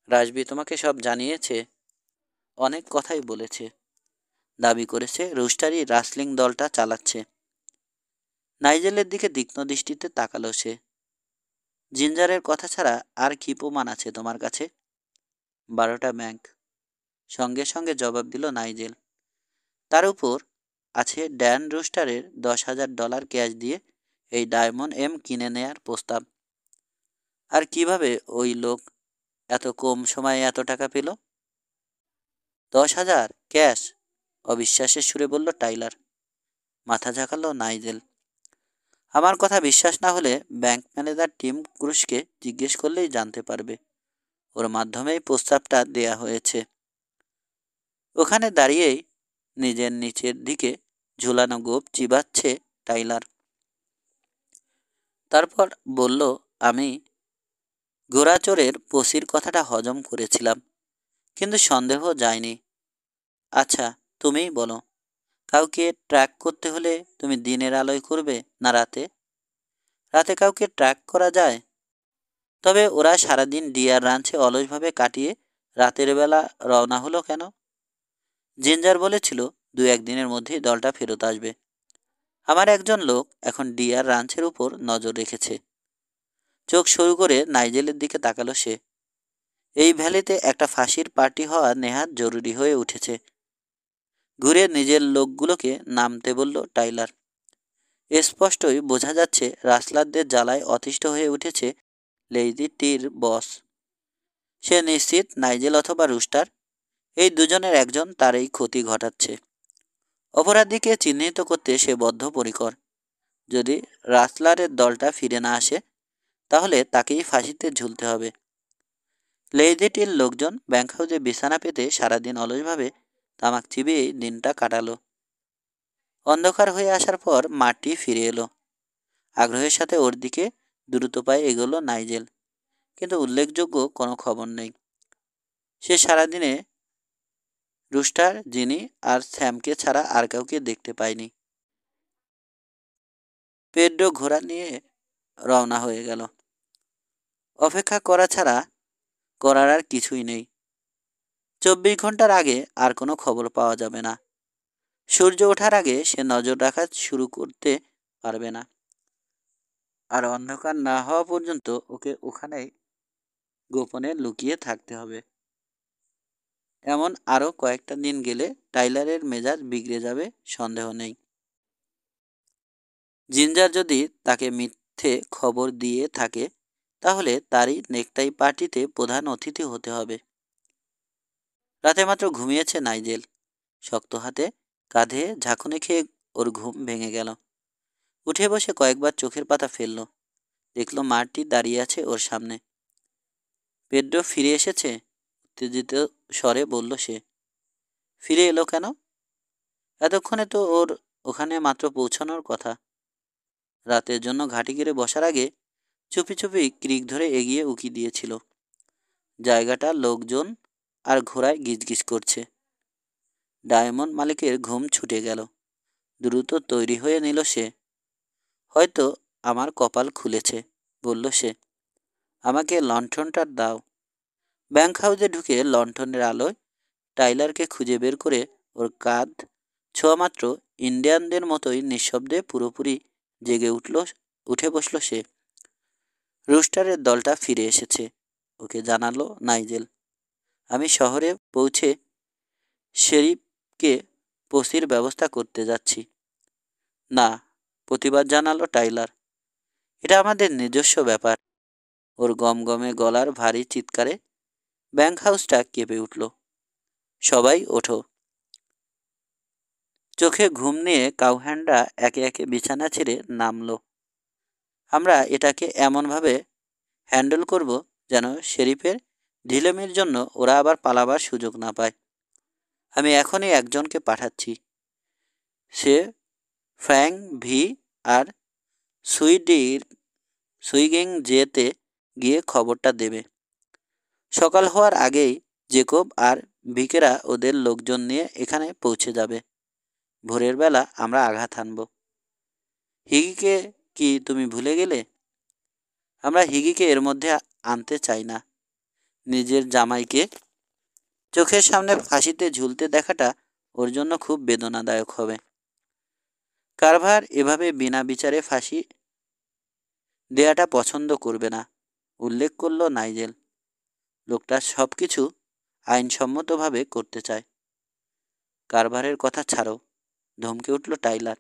রাজবি তোমাকে সব জানিয়েছে, অনেক কথাই বলেছে, দাবি করেছে রুস্টারই রাসলিং দলটা চালাচ্ছে। নাইজেলের দিকে তীক্ষ্ণ দৃষ্টিতে তাকালো সে। জিঞ্জারের কথা ছাড়া আর কি প্রমাণ আছে তোমার কাছে? 12টা ব্যাংক, সঙ্গে সঙ্গে জবাব দিল নাইজেল। তার উপর আছে ড্যান রুস্টারের $10,000 ক্যাশ দিয়ে এই ডায়মন্ড এম কিনে নেয়ার প্রস্তাব। আর কিভাবে ওই লোক এত কম সময়ে এত টাকা পেল? 10,000 ক্যাশ? অবিশ্বাসের সুরে বলল টাইলার। মাথা ঝাঁকালো নাইজেল। আমার কথা বিশ্বাস না হলে ব্যাংক ম্যানেজার টিম ক্রুশকে জিজ্ঞেস করলেই জানতে পারবে। ওর মাধ্যমেই প্রস্তাবটা দেয়া হয়েছে। ওখানে দাঁড়িয়েই নিজের নিচের দিকে ঝুলানো গোপ চিবাচ্ছে টাইলার। তারপর বলল, আমি ঘোড়াচড়ের পসির কথাটা হজম করেছিলাম, কিন্তু সন্দেহ যায়নি। আচ্ছা, তুমিই বলো, কাউকে ট্র্যাক করতে হলে তুমি দিনের আলোয় করবে না রাতে? রাতে কাউকে ট্র্যাক করা যায়, তবে ওরা সারাদিন ডিয়ার রাঞ্চে অলসভাবে কাটিয়ে রাতের বেলা রওনা হলো কেন? জিঞ্জার বলেছিল 2-1 দিনের মধ্যেই দলটা ফেরত আসবে। আমার একজন লোক এখন ডিয়ার রাঞ্চের উপর নজর রেখেছে। চোখ সরু করে নাইজেলের দিকে তাকালো সে। এই ভ্যালিতে একটা ফাঁসির পার্টি হওয়া নেহাত জরুরি হয়ে উঠেছে। ঘুরে নিজের লোকগুলোকে নামতে বলল টাইলার। স্পষ্টই বোঝা যাচ্ছে রাসলারদের জ্বালায় অতিষ্ঠ হয়ে উঠেছে লেইজি টির বস। সে নিশ্চিত নাইজেল অথবা রুস্টার, এই দুজনের একজন তার এই ক্ষতি ঘটাচ্ছে। অপরাধীকে চিহ্নিত করতে সে বদ্ধপরিকর। যদি রাসলারের দলটা ফিরে না আসে, তাহলে তাকেই ফাঁসিতে ঝুলতে হবে। লেইজিটির লোকজন ব্যাংক হাউসে বিছানা পেতে সারাদিন অলসভাবে তামাক চিবিয়েই দিনটা কাটালো। অন্ধকার হয়ে আসার পর মাটি ফিরে এলো। আগ্রহের সাথে ওর দিকে দ্রুত পায়ে এগোলো নাইজেল, কিন্তু উল্লেখযোগ্য কোনো খবর নেই। সে সারাদিনে রুস্টার, জিনি আর স্যামকে ছাড়া আর কাউকে দেখতে পায়নি। পেড্রো ঘোড়া নিয়ে রওনা হয়ে গেল। অপেক্ষা করা ছাড়া করার আর কিছুই নেই। 24 ঘন্টার আগে আর কোনো খবর পাওয়া যাবে না। সূর্য ওঠার আগে সে নজর রাখা শুরু করতে পারবে না। আর অন্ধকার না হওয়া পর্যন্ত ওকে ওখানেই গোপনে লুকিয়ে থাকতে হবে। এমন আরও কয়েকটা দিন গেলে টাইলারের মেজাজ বিগড়ে যাবে, সন্দেহ নেই। জিঞ্জার যদি তাকে মিথ্যে খবর দিয়ে থাকে, তাহলে তারই নেকটাই পার্টিতে প্রধান অতিথি হতে হবে। রাতে মাত্র ঘুমিয়েছে নাইজেল। শক্ত হাতে কাঁধে ঝাঁকুনি খেয়ে ওর ঘুম ভেঙে গেল। উঠে বসে কয়েকবার চোখের পাতা ফেলল। দেখল মার্টি দাঁড়িয়ে আছে ওর সামনে। পেড্রো ফিরে এসেছে? উত্তেজিত স্বরে বলল সে। ফিরে এলো কেন? এতক্ষণে তো ওর ওখানে মাত্র পৌঁছানোর কথা। রাতের জন্য ঘাঁটি গেড়ে বসার আগে চুপি চুপি ক্রিক ধরে এগিয়ে উকি দিয়েছিল। জায়গাটা লোকজন আর ঘোড়ায় গিজগিজ করছে। ডায়মন্ড মালিকের ঘুম ছুটে গেল। দ্রুত তৈরি হয়ে নিল সে। হয়তো আমার কপাল খুলেছে, বলল সে। আমাকে লণ্ঠনটা দাও। ব্যাংক হাউসে ঢুকে লণ্ঠনের আলোয় টাইলারকে খুঁজে বের করে ওর কাঁধ ছোঁয়া মাত্র ইন্ডিয়ানদের মতোই নিঃশব্দে পুরোপুরি জেগে উঠে বসল সে। রুস্টারের দলটা ফিরে এসেছে, ওকে জানালো নাইজেল। আমি শহরে পৌঁছে শেরিফকে পসির ব্যবস্থা করতে যাচ্ছি। না, প্রতিবাদ জানালো টাইলার। এটা আমাদের নিজস্ব ব্যাপার। ওর গমগমে গলার ভারী চিৎকারে ব্যাংক হাউসটা কেঁপে উঠল। সবাই ওঠো। চোখে ঘুম নিয়ে কাউহ্যান্ডরা একে একে বিছানা ছেড়ে নামলো। আমরা এটাকে এমনভাবে হ্যান্ডেল করব যেন শেরিফের ঢিলেমির জন্য ওরা আবার পালাবার সুযোগ না পায়। আমি এখনই একজনকে পাঠাচ্ছি। সে ফ্র্যাঙ্ক ভি আর সুইগিং যেতে গিয়ে খবরটা দেবে। সকাল হওয়ার আগেই জেকব আর ভিকেরা ওদের লোকজন নিয়ে এখানে পৌঁছে যাবে। ভোরের বেলা আমরা আঘাত হানব। হিগিকে কি তুমি ভুলে গেলে? আমরা হিগিকে এর মধ্যে আনতে চাই না। নিজের জামাইকে চোখের সামনে ফাঁসিতে ঝুলতে দেখাটা ওর জন্য খুব বেদনাদায়ক হবে। কারভার এভাবে বিনা বিচারে ফাঁসি দেয়াটা পছন্দ করবে না, উল্লেখ করল নাইজেল। লোকটা সব কিছু আইনসম্মতভাবে করতে চায়। কারভারের কথা ছাড়ো, ধমকে উঠল টাইলার।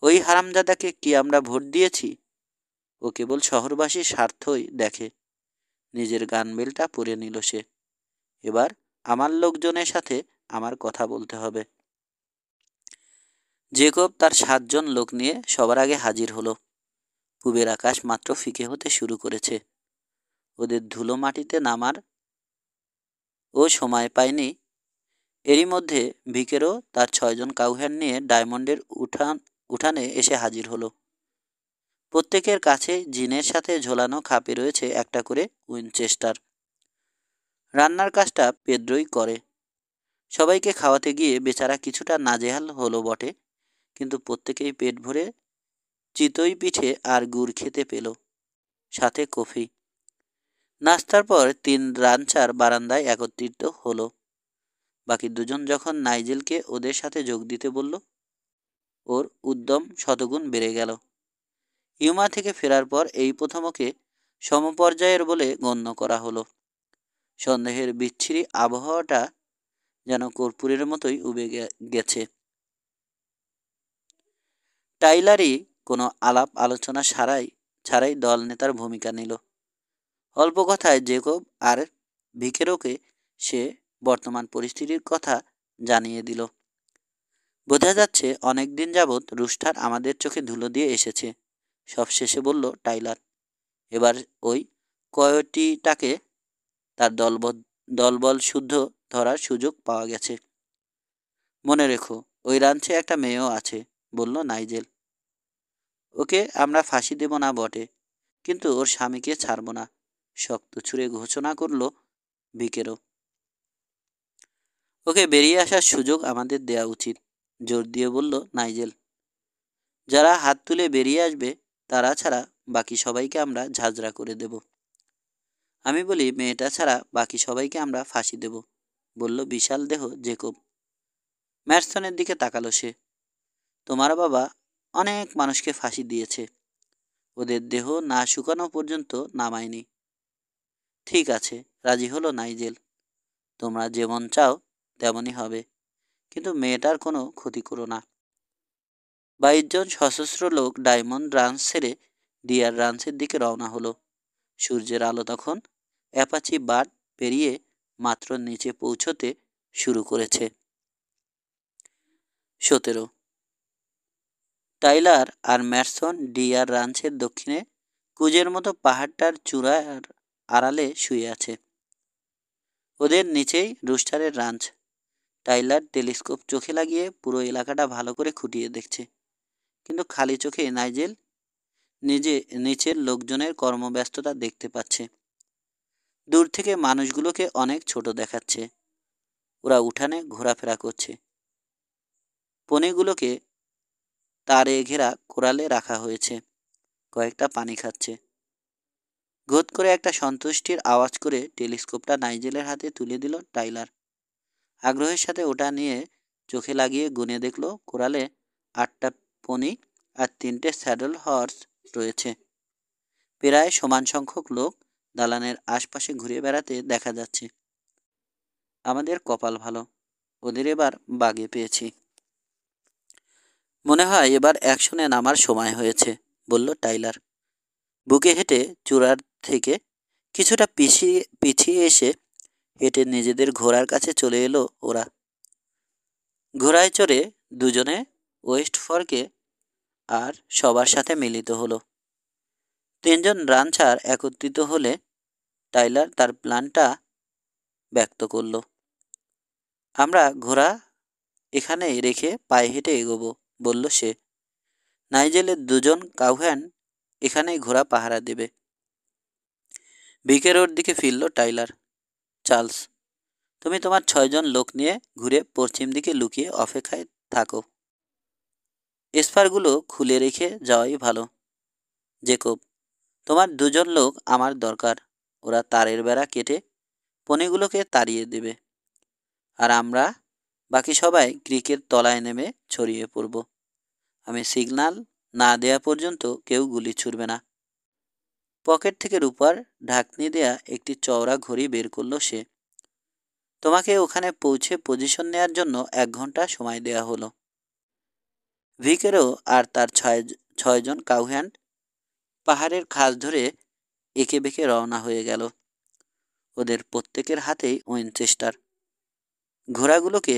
ওই হারামজাদাকে কি আমরা ভোট দিয়েছি? ও কেবল শহরবাসীর স্বার্থই দেখে। নিজের গানবেলটা পরে নিল সে। এবার আমার লোকজনের সাথে আমার কথা বলতে হবে। জেকব তার 7 জন লোক নিয়ে সবার আগে হাজির হলো। পূবের আকাশ মাত্র ফিকে হতে শুরু করেছে। ওদের ধুলো মাটিতে নামার ও সময় পায়নি। এরই মধ্যে ভিকেরও তার 6 জন কাউহ্যান্ড নিয়ে ডায়মন্ডের উঠানে এসে হাজির হলো। প্রত্যেকের কাছে জিনের সাথে ঝোলানো খাপে রয়েছে একটা করে উইনচেস্টার। রান্নার কাজটা পেদ্রোই করে। সবাইকে খাওয়াতে গিয়ে বেচারা কিছুটা নাজেহাল হলো বটে, কিন্তু প্রত্যেকেই পেট ভরে চিতই পিঠে আর গুড় খেতে পেল, সাথে কফি। নাস্তার পর 3 রানচার বারান্দায় একত্রিত হলো। বাকি 2 জন যখন নাইজেলকে ওদের সাথে যোগ দিতে বলল, ওর উদ্যম শতগুণ বেড়ে গেল। ইউমা থেকে ফেরার পর এই প্রথম ওকে সমপর্যায়ের বলে গণ্য করা হলো। সন্দেহের বিচ্ছিরি আবহাওয়াটা যেন কর্পূরের মতোই উবে গেছে। টাইলারই কোনো আলাপ আলোচনা ছাড়াই দল নেতার ভূমিকা নিল। অল্প কথায় জেকব আর ভিকেরোকে সে বর্তমান পরিস্থিতির কথা জানিয়ে দিল। বোঝা যাচ্ছে অনেক দিন যাবৎ রুস্টার আমাদের চোখে ধুলো দিয়ে এসেছে, সব শেষে বলল টাইলার। এবার ওই কয়টিটাকে তার দলবল শুদ্ধ ধরার সুযোগ পাওয়া গেছে। মনে রেখো, ওই রাঞ্চে একটা মেয়েও আছে, বলল নাইজেল। ওকে আমরা ফাঁসি দেব না বটে, কিন্তু ওর স্বামীকে ছাড়ব না, শক্ত ছুঁড়ে ঘোষণা করল ভিকেরো। ওকে বেরিয়ে আসার সুযোগ আমাদের দেয়া উচিত, জোর দিয়ে বলল নাইজেল। যারা হাত তুলে বেরিয়ে আসবে তারা ছাড়া বাকি সবাইকে আমরা ঝাঁঝরা করে দেব। আমি বলি মেয়েটা ছাড়া বাকি সবাইকে আমরা ফাঁসি দেব, বলল বিশাল দেহ জেকব। ম্যারসনের দিকে তাকালো সে। তোমার বাবা অনেক মানুষকে ফাঁসি দিয়েছে, ওদের দেহ না শুকানো পর্যন্ত নামায়নি। ঠিক আছে, রাজি হলো নাইজেল। তোমরা যেমন চাও তেমনই হবে, কিন্তু মেয়েটার কোনো ক্ষতি করো না। 22 জন সশস্ত্র লোক ডায়মন্ড রাঞ্চ ছেড়ে ডিয়ার রাঞ্চের দিকে রওনা হলো। সূর্যের আলো তখন অ্যাপাচি বার্ড পেরিয়ে মাত্র নিচে পৌঁছতে শুরু করেছে। 17 টাইলার আর ম্যারসন ডিয়ার রাঞ্চের দক্ষিণে কুজের মতো পাহাড়টার চূড়ার আড়ালে শুয়ে আছে। ওদের নিচেই রুস্টারের রাঞ্চ। টাইলার টেলিস্কোপ চোখে লাগিয়ে পুরো এলাকাটা ভালো করে খুঁটিয়ে দেখছে, কিন্তু খালি চোখে নাইজেল নিচের লোকজনের কর্মব্যস্ততা দেখতে পাচ্ছে। দূর থেকে মানুষগুলোকে অনেক ছোট দেখাচ্ছে। ওরা উঠানে ঘোরাফেরা করছে। পনিগুলোকে তারে ঘেরা কোরালে রাখা হয়েছে, কয়েকটা পানি খাচ্ছে। ঘোত করে একটা সন্তুষ্টির আওয়াজ করে টেলিস্কোপটা নাইজেলের হাতে তুলে দিল টাইলার। আগ্রহের সাথে ওটা নিয়ে চোখে লাগিয়ে গুনে দেখল কোরালে 8টা পনি আর 3টে স্যাডল হর্স রয়েছে। প্রায় সমান সংখ্যক লোক দালানের আশপাশে ঘুরে বেড়াতে দেখা যাচ্ছে। আমাদের কপাল ভালো, ওদের এবার বাগে পেয়েছি। মনে হয় এবার অ্যাকশনে নামার সময় হয়েছে, বলল টাইলার। বুকে হেঁটে চূড়ার থেকে কিছুটা পিছিয়ে এসে হেঁটে নিজেদের ঘোড়ার কাছে চলে এলো ওরা। ঘোড়ায় চড়ে দুজনে ওয়েস্ট ফর্কে আর সবার সাথে মিলিত হলো। 3 জন রাঞ্চার একত্রিত হলে টাইলার তার প্ল্যানটা ব্যক্ত করল। আমরা ঘোড়া এখানে রেখে পায়ে হেঁটে এগোবো, বলল সে। নাইজেলের 2 জন কাউহ্যান্ড এখানেই ঘোড়া পাহারা দেবে। ভিকেরোর দিকে ফিরল টাইলার। চার্লস, তুমি তোমার 6 জন লোক নিয়ে ঘুরে পশ্চিম দিকে লুকিয়ে অপেক্ষায় থাকো। স্পারগুলো খুলে রেখে যাওয়াই ভালো। জেকব, তোমার দুজন লোক আমার দরকার। ওরা তারের বেড়া কেটে পনিগুলোকে তাড়িয়ে দেবে। আর আমরা বাকি সবাই ক্রিকের তলায় নেমে ছড়িয়ে পড়ব। আমি সিগন্যাল না দেয়া পর্যন্ত কেউ গুলি ছুড়বে না। পকেট থেকে রূপার ঢাকনি দেয়া একটি চওড়া ঘড়ি বের করলো সে। তোমাকে ওখানে পৌঁছে পজিশন নেয়ার জন্য 1 ঘন্টা সময় দেয়া হলো। ভিকেরও আর তার ছয়জন কাউহ্যান্ড পাহাড়ের খাস ধরে এঁকে বেঁকে রওনা হয়ে গেল। ওদের প্রত্যেকের হাতেই উইনচেস্টার। ঘোড়াগুলোকে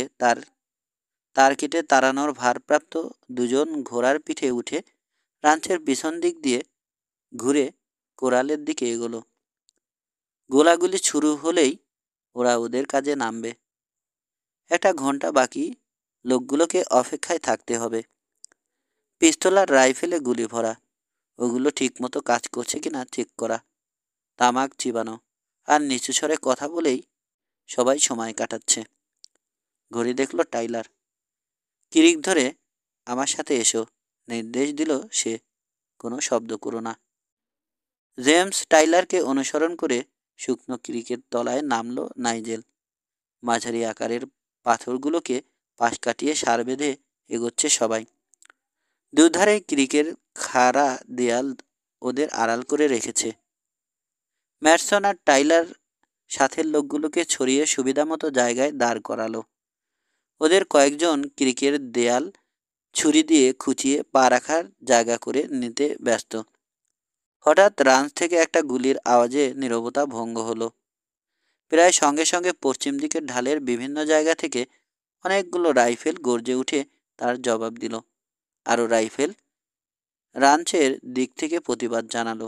তার কেটে তাড়ানোর ভারপ্রাপ্ত দুজন ঘোড়ার পিঠে উঠে রাঞ্চের পিছন দিক দিয়ে ঘুরে কোরালের দিকে এগোলো। গোলাগুলি শুরু হলেই ওরা ওদের কাজে নামবে। 1 ঘন্টা বাকি, লোকগুলোকে অপেক্ষায় থাকতে হবে। পিস্তল আর রাইফেলে গুলি ভরা, ওগুলো ঠিকমতো কাজ করছে কিনা চেক করা, তামাক চিবানো আর নিচু স্বরে কথা বলেই সবাই সময় কাটাচ্ছে। ঘড়ি দেখলো টাইলার। কিরিক ধরে আমার সাথে এসো, নির্দেশ দিল সে। কোনো শব্দ করো না। জেমস টাইলারকে অনুসরণ করে শুকনো ক্রিকের তলায় নামলো নাইজেল। মাঝারি আকারের পাথরগুলোকে পাশ কাটিয়ে সার বেঁধে এগোচ্ছে সবাই। দুধারে ক্রিকের খাড়া দেয়াল ওদের আড়াল করে রেখেছে। ম্যাটসন আর টাইলার সাথের লোকগুলোকে ছড়িয়ে সুবিধামতো জায়গায় দাঁড় করালো। ওদের কয়েকজন ক্রিকের দেয়াল ছুরি দিয়ে খুঁচিয়ে পা রাখার জায়গা করে নিতে ব্যস্ত। হঠাৎ রাঞ্চ থেকে একটা গুলির আওয়াজে নীরবতা ভঙ্গ হলো। প্রায় সঙ্গে সঙ্গে পশ্চিম দিকের ঢালের বিভিন্ন জায়গা থেকে অনেকগুলো রাইফেল গর্জে উঠে তার জবাব দিল। আরও রাইফেল রাঞ্চের দিক থেকে প্রতিবাদ জানালো।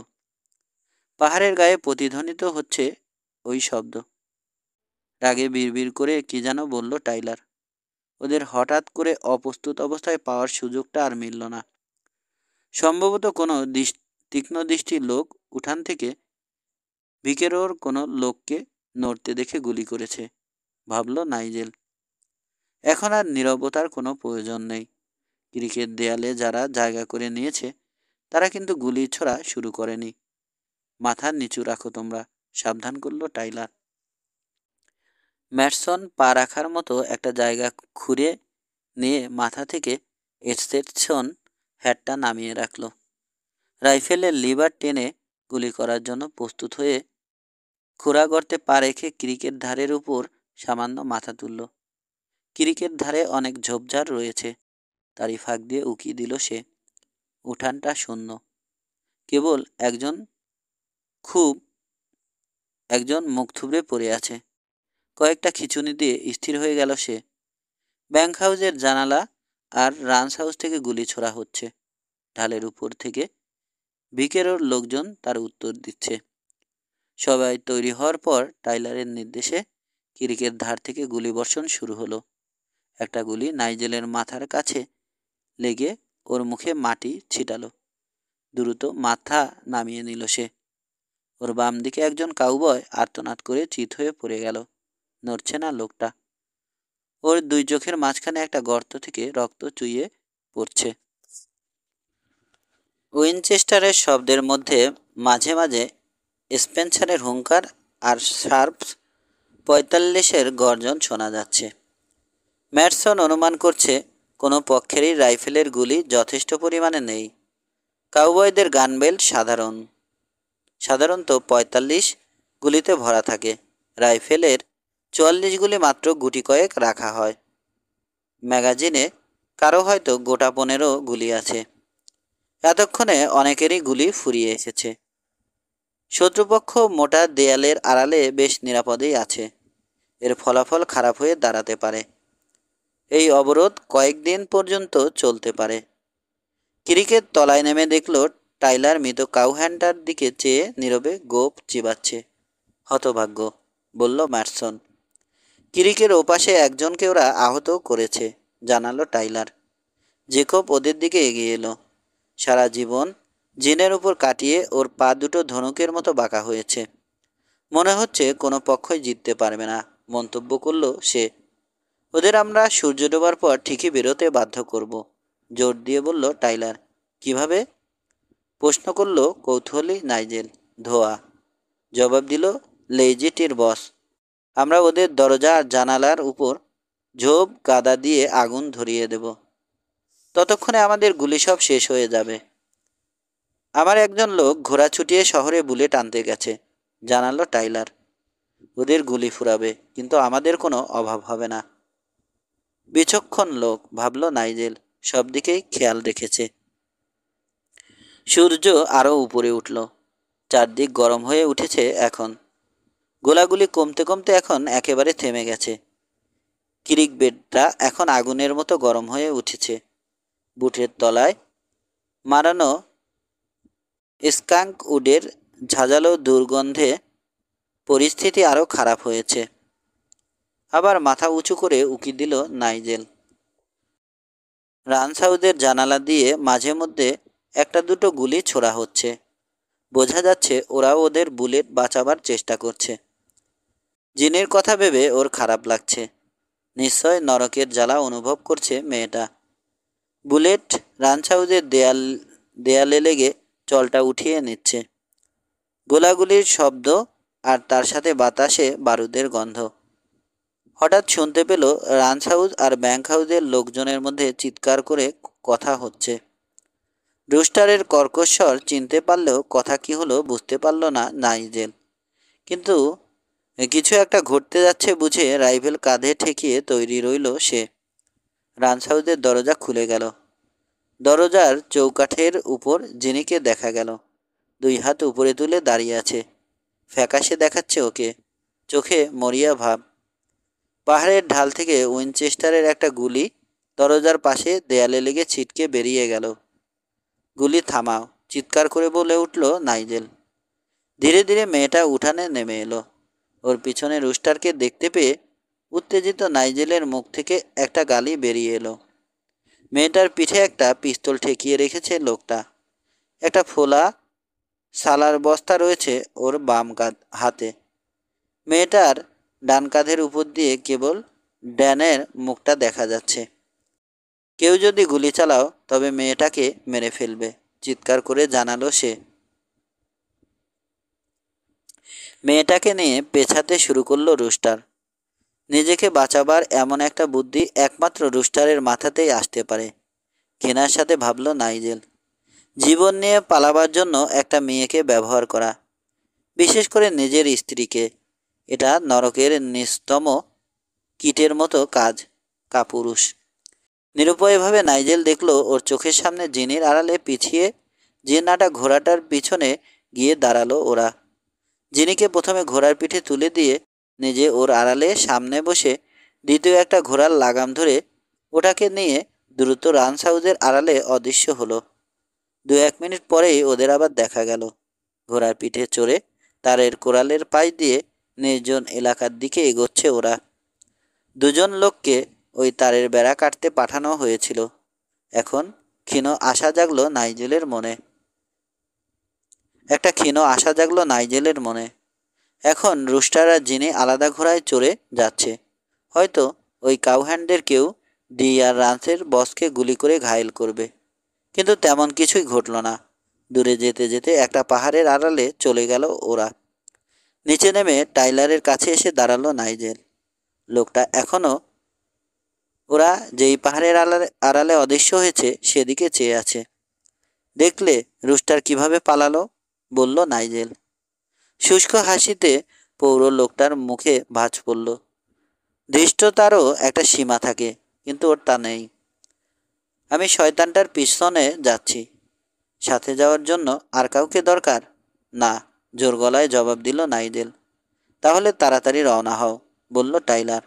পাহাড়ের গায়ে প্রতিধ্বনিত হচ্ছে ওই শব্দ। রাগে বিড়বিড় করে কি যেন বলল টাইলার। ওদের হঠাৎ করে অপ্রস্তুত অবস্থায় পাওয়ার সুযোগটা আর মিলল না। সম্ভবত কোনো তীক্ষ্ণ দৃষ্টির লোক উঠান থেকে ভিকেরোর কোনো লোককে নড়তে দেখে গুলি করেছে, ভাবল নাইজেল। এখন আর নীরবতার কোনো প্রয়োজন নেই। ক্রিকেট দেয়ালে যারা জায়গা করে নিয়েছে তারা কিন্তু গুলি ছোড়া শুরু করেনি। মাথা নিচু রাখো তোমরা, সাবধান করলো টাইলার। ম্যাটসন পা রাখার মতো একটা জায়গা খুঁড়ে নিয়ে মাথা থেকে এক্সটেনশন হ্যাটটা নামিয়ে রাখল। রাইফেলের লিভার টেনে গুলি করার জন্য প্রস্তুত হয়ে খোঁড়া গর্তে পা রেখে ক্রিকেট ধারের উপর সামান্য মাথা তুলল। ক্রিকেট ধারে অনেক ঝোপঝাড় রয়েছে, তারই ফাঁক দিয়ে উকি দিল সে। উঠানটা শূন্য, কেবল একজন মুখ থুবড়ে পড়ে আছে। কয়েকটা খিঁচুনি দিয়ে স্থির হয়ে গেল সে। ব্যাংক হাউসের জানালা আর রান্স হাউস থেকে গুলি ছোড়া হচ্ছে। ঢালের উপর থেকে ভিকেরোর লোকজন তার উত্তর দিচ্ছে। সবাই তৈরি হওয়ার পর টাইলারের নির্দেশে ক্রিকের ধার থেকে গুলিবর্ষণ শুরু হলো। একটা গুলি নাইজেলের মাথার কাছে লেগে ওর মুখে মাটি ছিটালো। দ্রুত মাথা নামিয়ে নিল সে। ওর বাম দিকে একজন কাউবয় আর্তনাদ করে চিত হয়ে পড়ে গেল। নড়ছে না লোকটা। ওর দুই চোখের মাঝখানে একটা গর্ত থেকে রক্ত চুইয়ে পড়ছে। উইনচেস্টারের শব্দের মধ্যে মাঝে মাঝে স্পেন্সারের হুঙ্কার আর শার্প 45-এর গর্জন শোনা যাচ্ছে। ম্যাটসন অনুমান করছে কোনো পক্ষেরই রাইফেলের গুলি যথেষ্ট পরিমাণে নেই। কাউবয়দের গানবেল্ট সাধারণত 45 গুলিতে ভরা থাকে। রাইফেলের 44 গুলি মাত্র গুটি কয়েক রাখা হয়। ম্যাগাজিনে কারো হয়তো গোটা 15 গুলি আছে। এতক্ষণে অনেকেরই গুলি ফুরিয়ে এসেছে। শত্রুপক্ষ মোটা দেয়ালের আড়ালে বেশ নিরাপদেই আছে। এর ফলাফল খারাপ হয়ে দাঁড়াতে পারে। এই অবরোধ কয়েকদিন পর্যন্ত চলতে পারে। ক্রিকেট তলায় নেমে দেখল টাইলার মৃত কাউহ্যান্ডটার দিকে চেয়ে নীরবে গোঁফ চিবাচ্ছে। হতভাগ্য, বলল ম্যাটসন। ক্রিকের ওপাশে একজনকে ওরা আহত করেছে, জানালো টাইলার। জেকব ওদের দিকে এগিয়ে এলো। সারা জীবন জিনের উপর কাটিয়ে ওর পা দুটো ধনুকের মতো বাঁকা হয়েছে। মনে হচ্ছে কোনো পক্ষই জিততে পারবে না, মন্তব্য করল সে। ওদের আমরা সূর্য ডোবার পর ঠিকই বেরোতে বাধ্য করব, জোর দিয়ে বলল টাইলার। কিভাবে? প্রশ্ন করল কৌতূহলী নাইজেল। ধোয়া, জবাব দিল লেইজিটির বস। আমরা ওদের দরজা আর জানালার উপর ঝোপ কাদা দিয়ে আগুন ধরিয়ে দেব। ততক্ষণে আমাদের গুলি সব শেষ হয়ে যাবে। আমার একজন লোক ঘোড়া ছুটিয়ে শহরে বুলেট আনতে গেছে, জানালো টাইলার। ওদের গুলি ফুরাবে, কিন্তু আমাদের কোনো অভাব হবে না। বিচক্ষণ লোক, ভাবল নাইজেল, সব দিকেই খেয়াল রেখেছে। সূর্য আরও উপরে উঠল। চারদিক গরম হয়ে উঠেছে এখন। গোলাগুলি কমতে কমতে এখন একেবারে থেমে গেছে। ক্রিক বেডটা এখন আগুনের মতো গরম হয়ে উঠেছে। বুটের তলায় মারানো স্কাঙ্ক উডের ঝাঁঝালো দুর্গন্ধে পরিস্থিতি আরও খারাপ হয়েছে। আবার মাথা উঁচু করে উকি দিল নাইজেল। রান্স হাউসের জানালা দিয়ে মাঝে মধ্যে একটা দুটো গুলি ছোড়া হচ্ছে। বোঝা যাচ্ছে ওরাও ওদের বুলেট বাঁচাবার চেষ্টা করছে। জিনের কথা ভেবে ওর খারাপ লাগছে। নিশ্চয় নরকের জ্বালা অনুভব করছে মেয়েটা। বুলেট রান্স হাউসের দেয়ালে লেগে জলটা উঠিয়ে নিচ্ছে। গোলাগুলির শব্দ আর তার সাথে বাতাসে বারুদের গন্ধ। হঠাৎ শুনতে পেল রান্স হাউস আর ব্যাংক হাউসের লোকজনের মধ্যে চিৎকার করে কথা হচ্ছে। রুস্টারের কর্কশ্বর চিনতে পারলেও কথা কি হলো বুঝতে পারল না নাইজেল। কিন্তু কিছু একটা ঘটতে যাচ্ছে বুঝে রাইফেল কাঁধে ঠেকিয়ে তৈরি রইল সে। রান্স হাউসের দরজা খুলে গেল। দরজার চৌকাঠের উপর জিনিকে দেখা গেল। দুই হাত উপরে তুলে দাঁড়িয়ে আছে। ফ্যাকাশে দেখাচ্ছে ওকে, চোখে মরিয়া ভাব। পাহাড়ের ঢাল থেকে উইনচেস্টারের একটা গুলি দরজার পাশে দেয়ালে লেগে ছিটকে বেরিয়ে গেল। গুলি থামাও, চিৎকার করে বলে উঠল নাইজেল। ধীরে ধীরে মেয়েটা উঠানে নেমে এলো। ওর পিছনে রুস্টারকে দেখতে পেয়ে উত্তেজিত নাইজেলের মুখ থেকে একটা গালি বেরিয়ে এলো। মেয়েটার পিঠে একটা পিস্তল ঠেকিয়ে রেখেছে লোকটা। একটা ফোলা সালার বস্তা রয়েছে ওর বাম হাতে। মেয়েটার ডান কাঁধের উপর দিয়ে কেবল ড্যানের মুখটা দেখা যাচ্ছে। কেউ যদি গুলি চালাও তবে মেয়েটাকে মেরে ফেলবে, চিৎকার করে জানালো সে। মেয়েটাকে নিয়ে পেছাতে শুরু করলো রুস্টার। নিজেকে বাঁচাবার এমন একটা বুদ্ধি একমাত্র রুস্টারের মাথাতেই আসতে পারে। ঘৃণার সাথে ভাবল নাইজেল। জীবন নিয়ে পালাবার জন্য একটা মেয়েকে ব্যবহার করা, বিশেষ করে নিজের স্ত্রীকে, এটা নরকের নিস্তম কীটের মতো কাজ। কাপুরুষ। নিরুপায়ভাবে নাইজেল দেখল ওর চোখের সামনে জিনের আড়ালে পিছিয়ে যে নাটা ঘোড়াটার পিছনে গিয়ে দাঁড়ালো ওরা। জিনিকে প্রথমে ঘোড়ার পিঠে তুলে দিয়ে নিজে ওর আড়ালে সামনে বসে দ্বিতীয় একটা ঘোড়ার লাগাম ধরে ওটাকে নিয়ে দ্রুত রান্স হাউসের আড়ালে অদৃশ্য হলো। 2-1 মিনিট পরেই ওদের আবার দেখা গেল। ঘোড়ার পিঠে চড়ে তারের কোরালের পাশ দিয়ে নির্জন এলাকার দিকে এগোচ্ছে ওরা। দুজন লোককে ওই তারের বেড়া কাটতে পাঠানো হয়েছিল। এখন ক্ষীণ আশা জাগলো নাইজেলের মনে। এখন রুস্টার আর জিনি আলাদা ঘোড়ায় চড়ে যাচ্ছে। হয়তো ওই কাউহ্যান্ডের কেউ ডি আর রান্সের বসকে গুলি করে ঘায়েল করবে। কিন্তু তেমন কিছুই ঘটল না। দূরে যেতে যেতে একটা পাহাড়ের আড়ালে চলে গেল ওরা। নিচে নেমে টাইলারের কাছে এসে দাঁড়ালো নাইজেল। লোকটা এখনও ওরা যেই পাহাড়ের আড়ালে অদৃশ্য হয়েছে সেদিকে চেয়ে আছে। দেখলে রুস্টার কিভাবে পালালো, বলল নাইজেল। শুষ্ক হাসিতে পৌর লোকটার মুখে ভাঁজ পড়ল। ধৃষ্টতারও একটা সীমা থাকে, কিন্তু ওর তা নেই। আমি শয়তানটার পিছনে যাচ্ছি। সাথে যাওয়ার জন্য আর কাউকে দরকার? না, জোর গলায় জবাব দিল নাইজেল। তাহলে তাড়াতাড়ি রওনা হও, বলল টাইলার।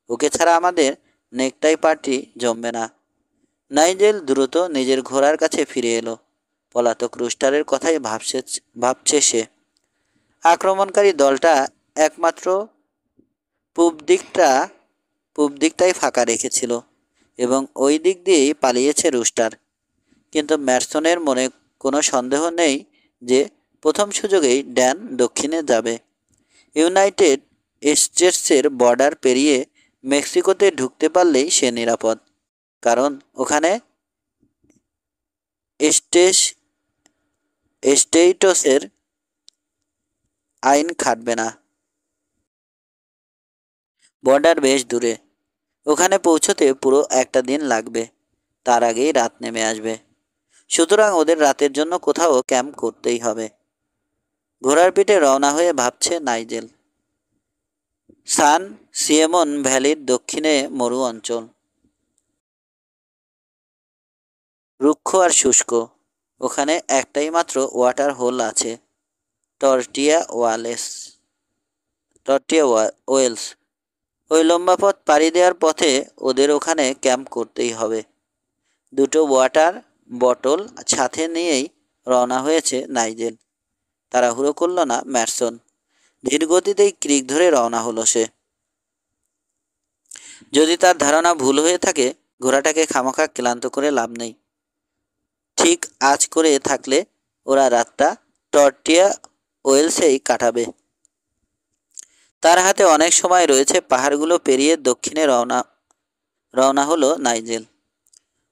ওকে ছাড়া আমাদের নেকটাই পার্টি জমবে না। নাইজেল দ্রুত নিজের ঘোড়ার কাছে ফিরে এলো। পলাতক রুস্টারের কথাই ভাবছে সে। আক্রমণকারী দলটা একমাত্র পূব দিকটাই ফাঁকা রেখেছিল এবং ওই দিক দিয়েই পালিয়েছে রুস্টার। কিন্তু ম্যাটসনের মনে কোনো সন্দেহ নেই যে প্রথম সুযোগেই ড্যান দক্ষিণে যাবে। ইউনাইটেড স্টেটসের বর্ডার পেরিয়ে মেক্সিকোতে ঢুকতে পারলেই সে নিরাপদ, কারণ ওখানে স্টেইটসের আইন খাটবে না। বর্ডার বেশ দূরে, ওখানে পৌঁছতে পুরো একটা দিন লাগবে। তার আগেই রাত নেমে আসবে, সুতরাং ওদের রাতের জন্য কোথাও ক্যাম্প করতেই হবে। ঘোড়ার পিঠে রওনা হয়ে ভাবছে নাইজেল। সান সিয়েমন ভ্যালির দক্ষিণে মরু অঞ্চল, রুক্ষ আর শুষ্ক। ওখানে একটাই মাত্র ওয়াটার হোল আছে, টর্টিয়া ওয়েলস। ওই লম্বা পথ পাড়ি দেওয়ার পথে ওদের ওখানে ক্যাম্প করতেই হবে। দুটো ওয়াটার বটল সাথে নিয়েই রওনা হয়েছে নাইজেল। তাড়াহুড়ো করল না ম্যাটসন, ধীর গতিতেই ক্রিক ধরে রওনা হলো সে। যদি তার ধারণা ভুল হয়ে থাকে, ঘোড়াটাকে খামোখা ক্লান্ত করে লাভ নেই। ঠিক আজ করে থাকলে ওরা রাতটা টর্টিয়া ওয়েলসেই কাটাবে। তার হাতে অনেক সময় রয়েছে। পাহাড়গুলো পেরিয়ে দক্ষিণে রওনা হলো নাইজেল।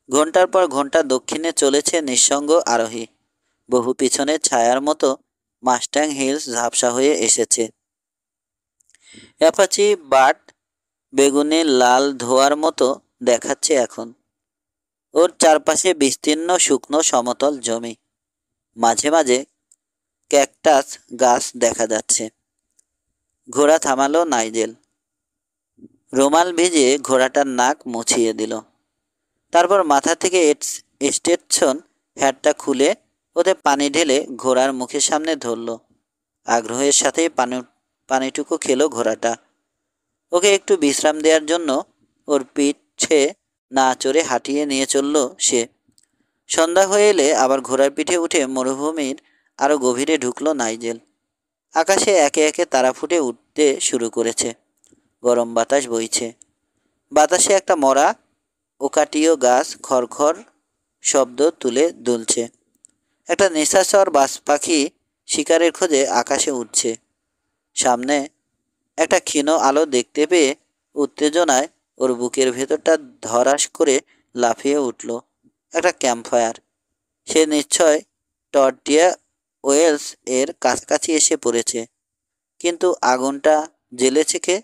ঘন্টার পর ঘন্টা দক্ষিণে চলেছে নিঃসঙ্গ আরোহী। বহু পিছনে ছায়ার মতো মাস্ট্যাং হিলস ঝাপসা হয়ে এসেছে। অ্যাপাচি বাট বেগুনি লাল ধোয়ার মতো দেখাচ্ছে এখন। ওর চারপাশে বিস্তীর্ণ শুকনো সমতল জমি, মাঝে মাঝে ক্যাকটাস গাছ দেখা যাচ্ছে। ঘোড়া থামালো নাইজেল। রুমাল ভিজে ঘোড়াটার নাক মুছিয়ে দিল। তারপর মাথা থেকে স্টেটসন হ্যাটটা খুলে ওতে পানি ঢেলে ঘোড়ার মুখের সামনে ধরল। আগ্রহের সাথেই পানিটুকু খেলো ঘোড়াটা। ওকে একটু বিশ্রাম দেওয়ার জন্য ওর পিঠে না চড়ে হাঁটিয়ে নিয়ে চলল সে। সন্ধ্যা হয়ে এলে আবার ঘোড়ার পিঠে উঠে মরুভূমির আরও গভীরে ঢুকলো নাইজেল। আকাশে একে একে তারা ফুটে উঠতে শুরু করেছে। গরম বাতাস বইছে। বাতাসে একটা মরা ওকাটিও গাছ খড়খড় শব্দ তুলে দুলছে। একটা নিশাচর বাজ পাখি শিকারের খোঁজে আকাশে উঠছে। সামনে একটা ক্ষীণ আলো দেখতে পেয়ে উত্তেজনায় ওর বুকের ভেতরটা ধরাস করে লাফিয়ে উঠল। একটা ক্যাম্পফায়ার। সে নিশ্চয় টর্টিয়া ওয়েলস এর কাছাকাছি এসে পড়েছে। কিন্তু আগুনটা জ্বেলেছে কে?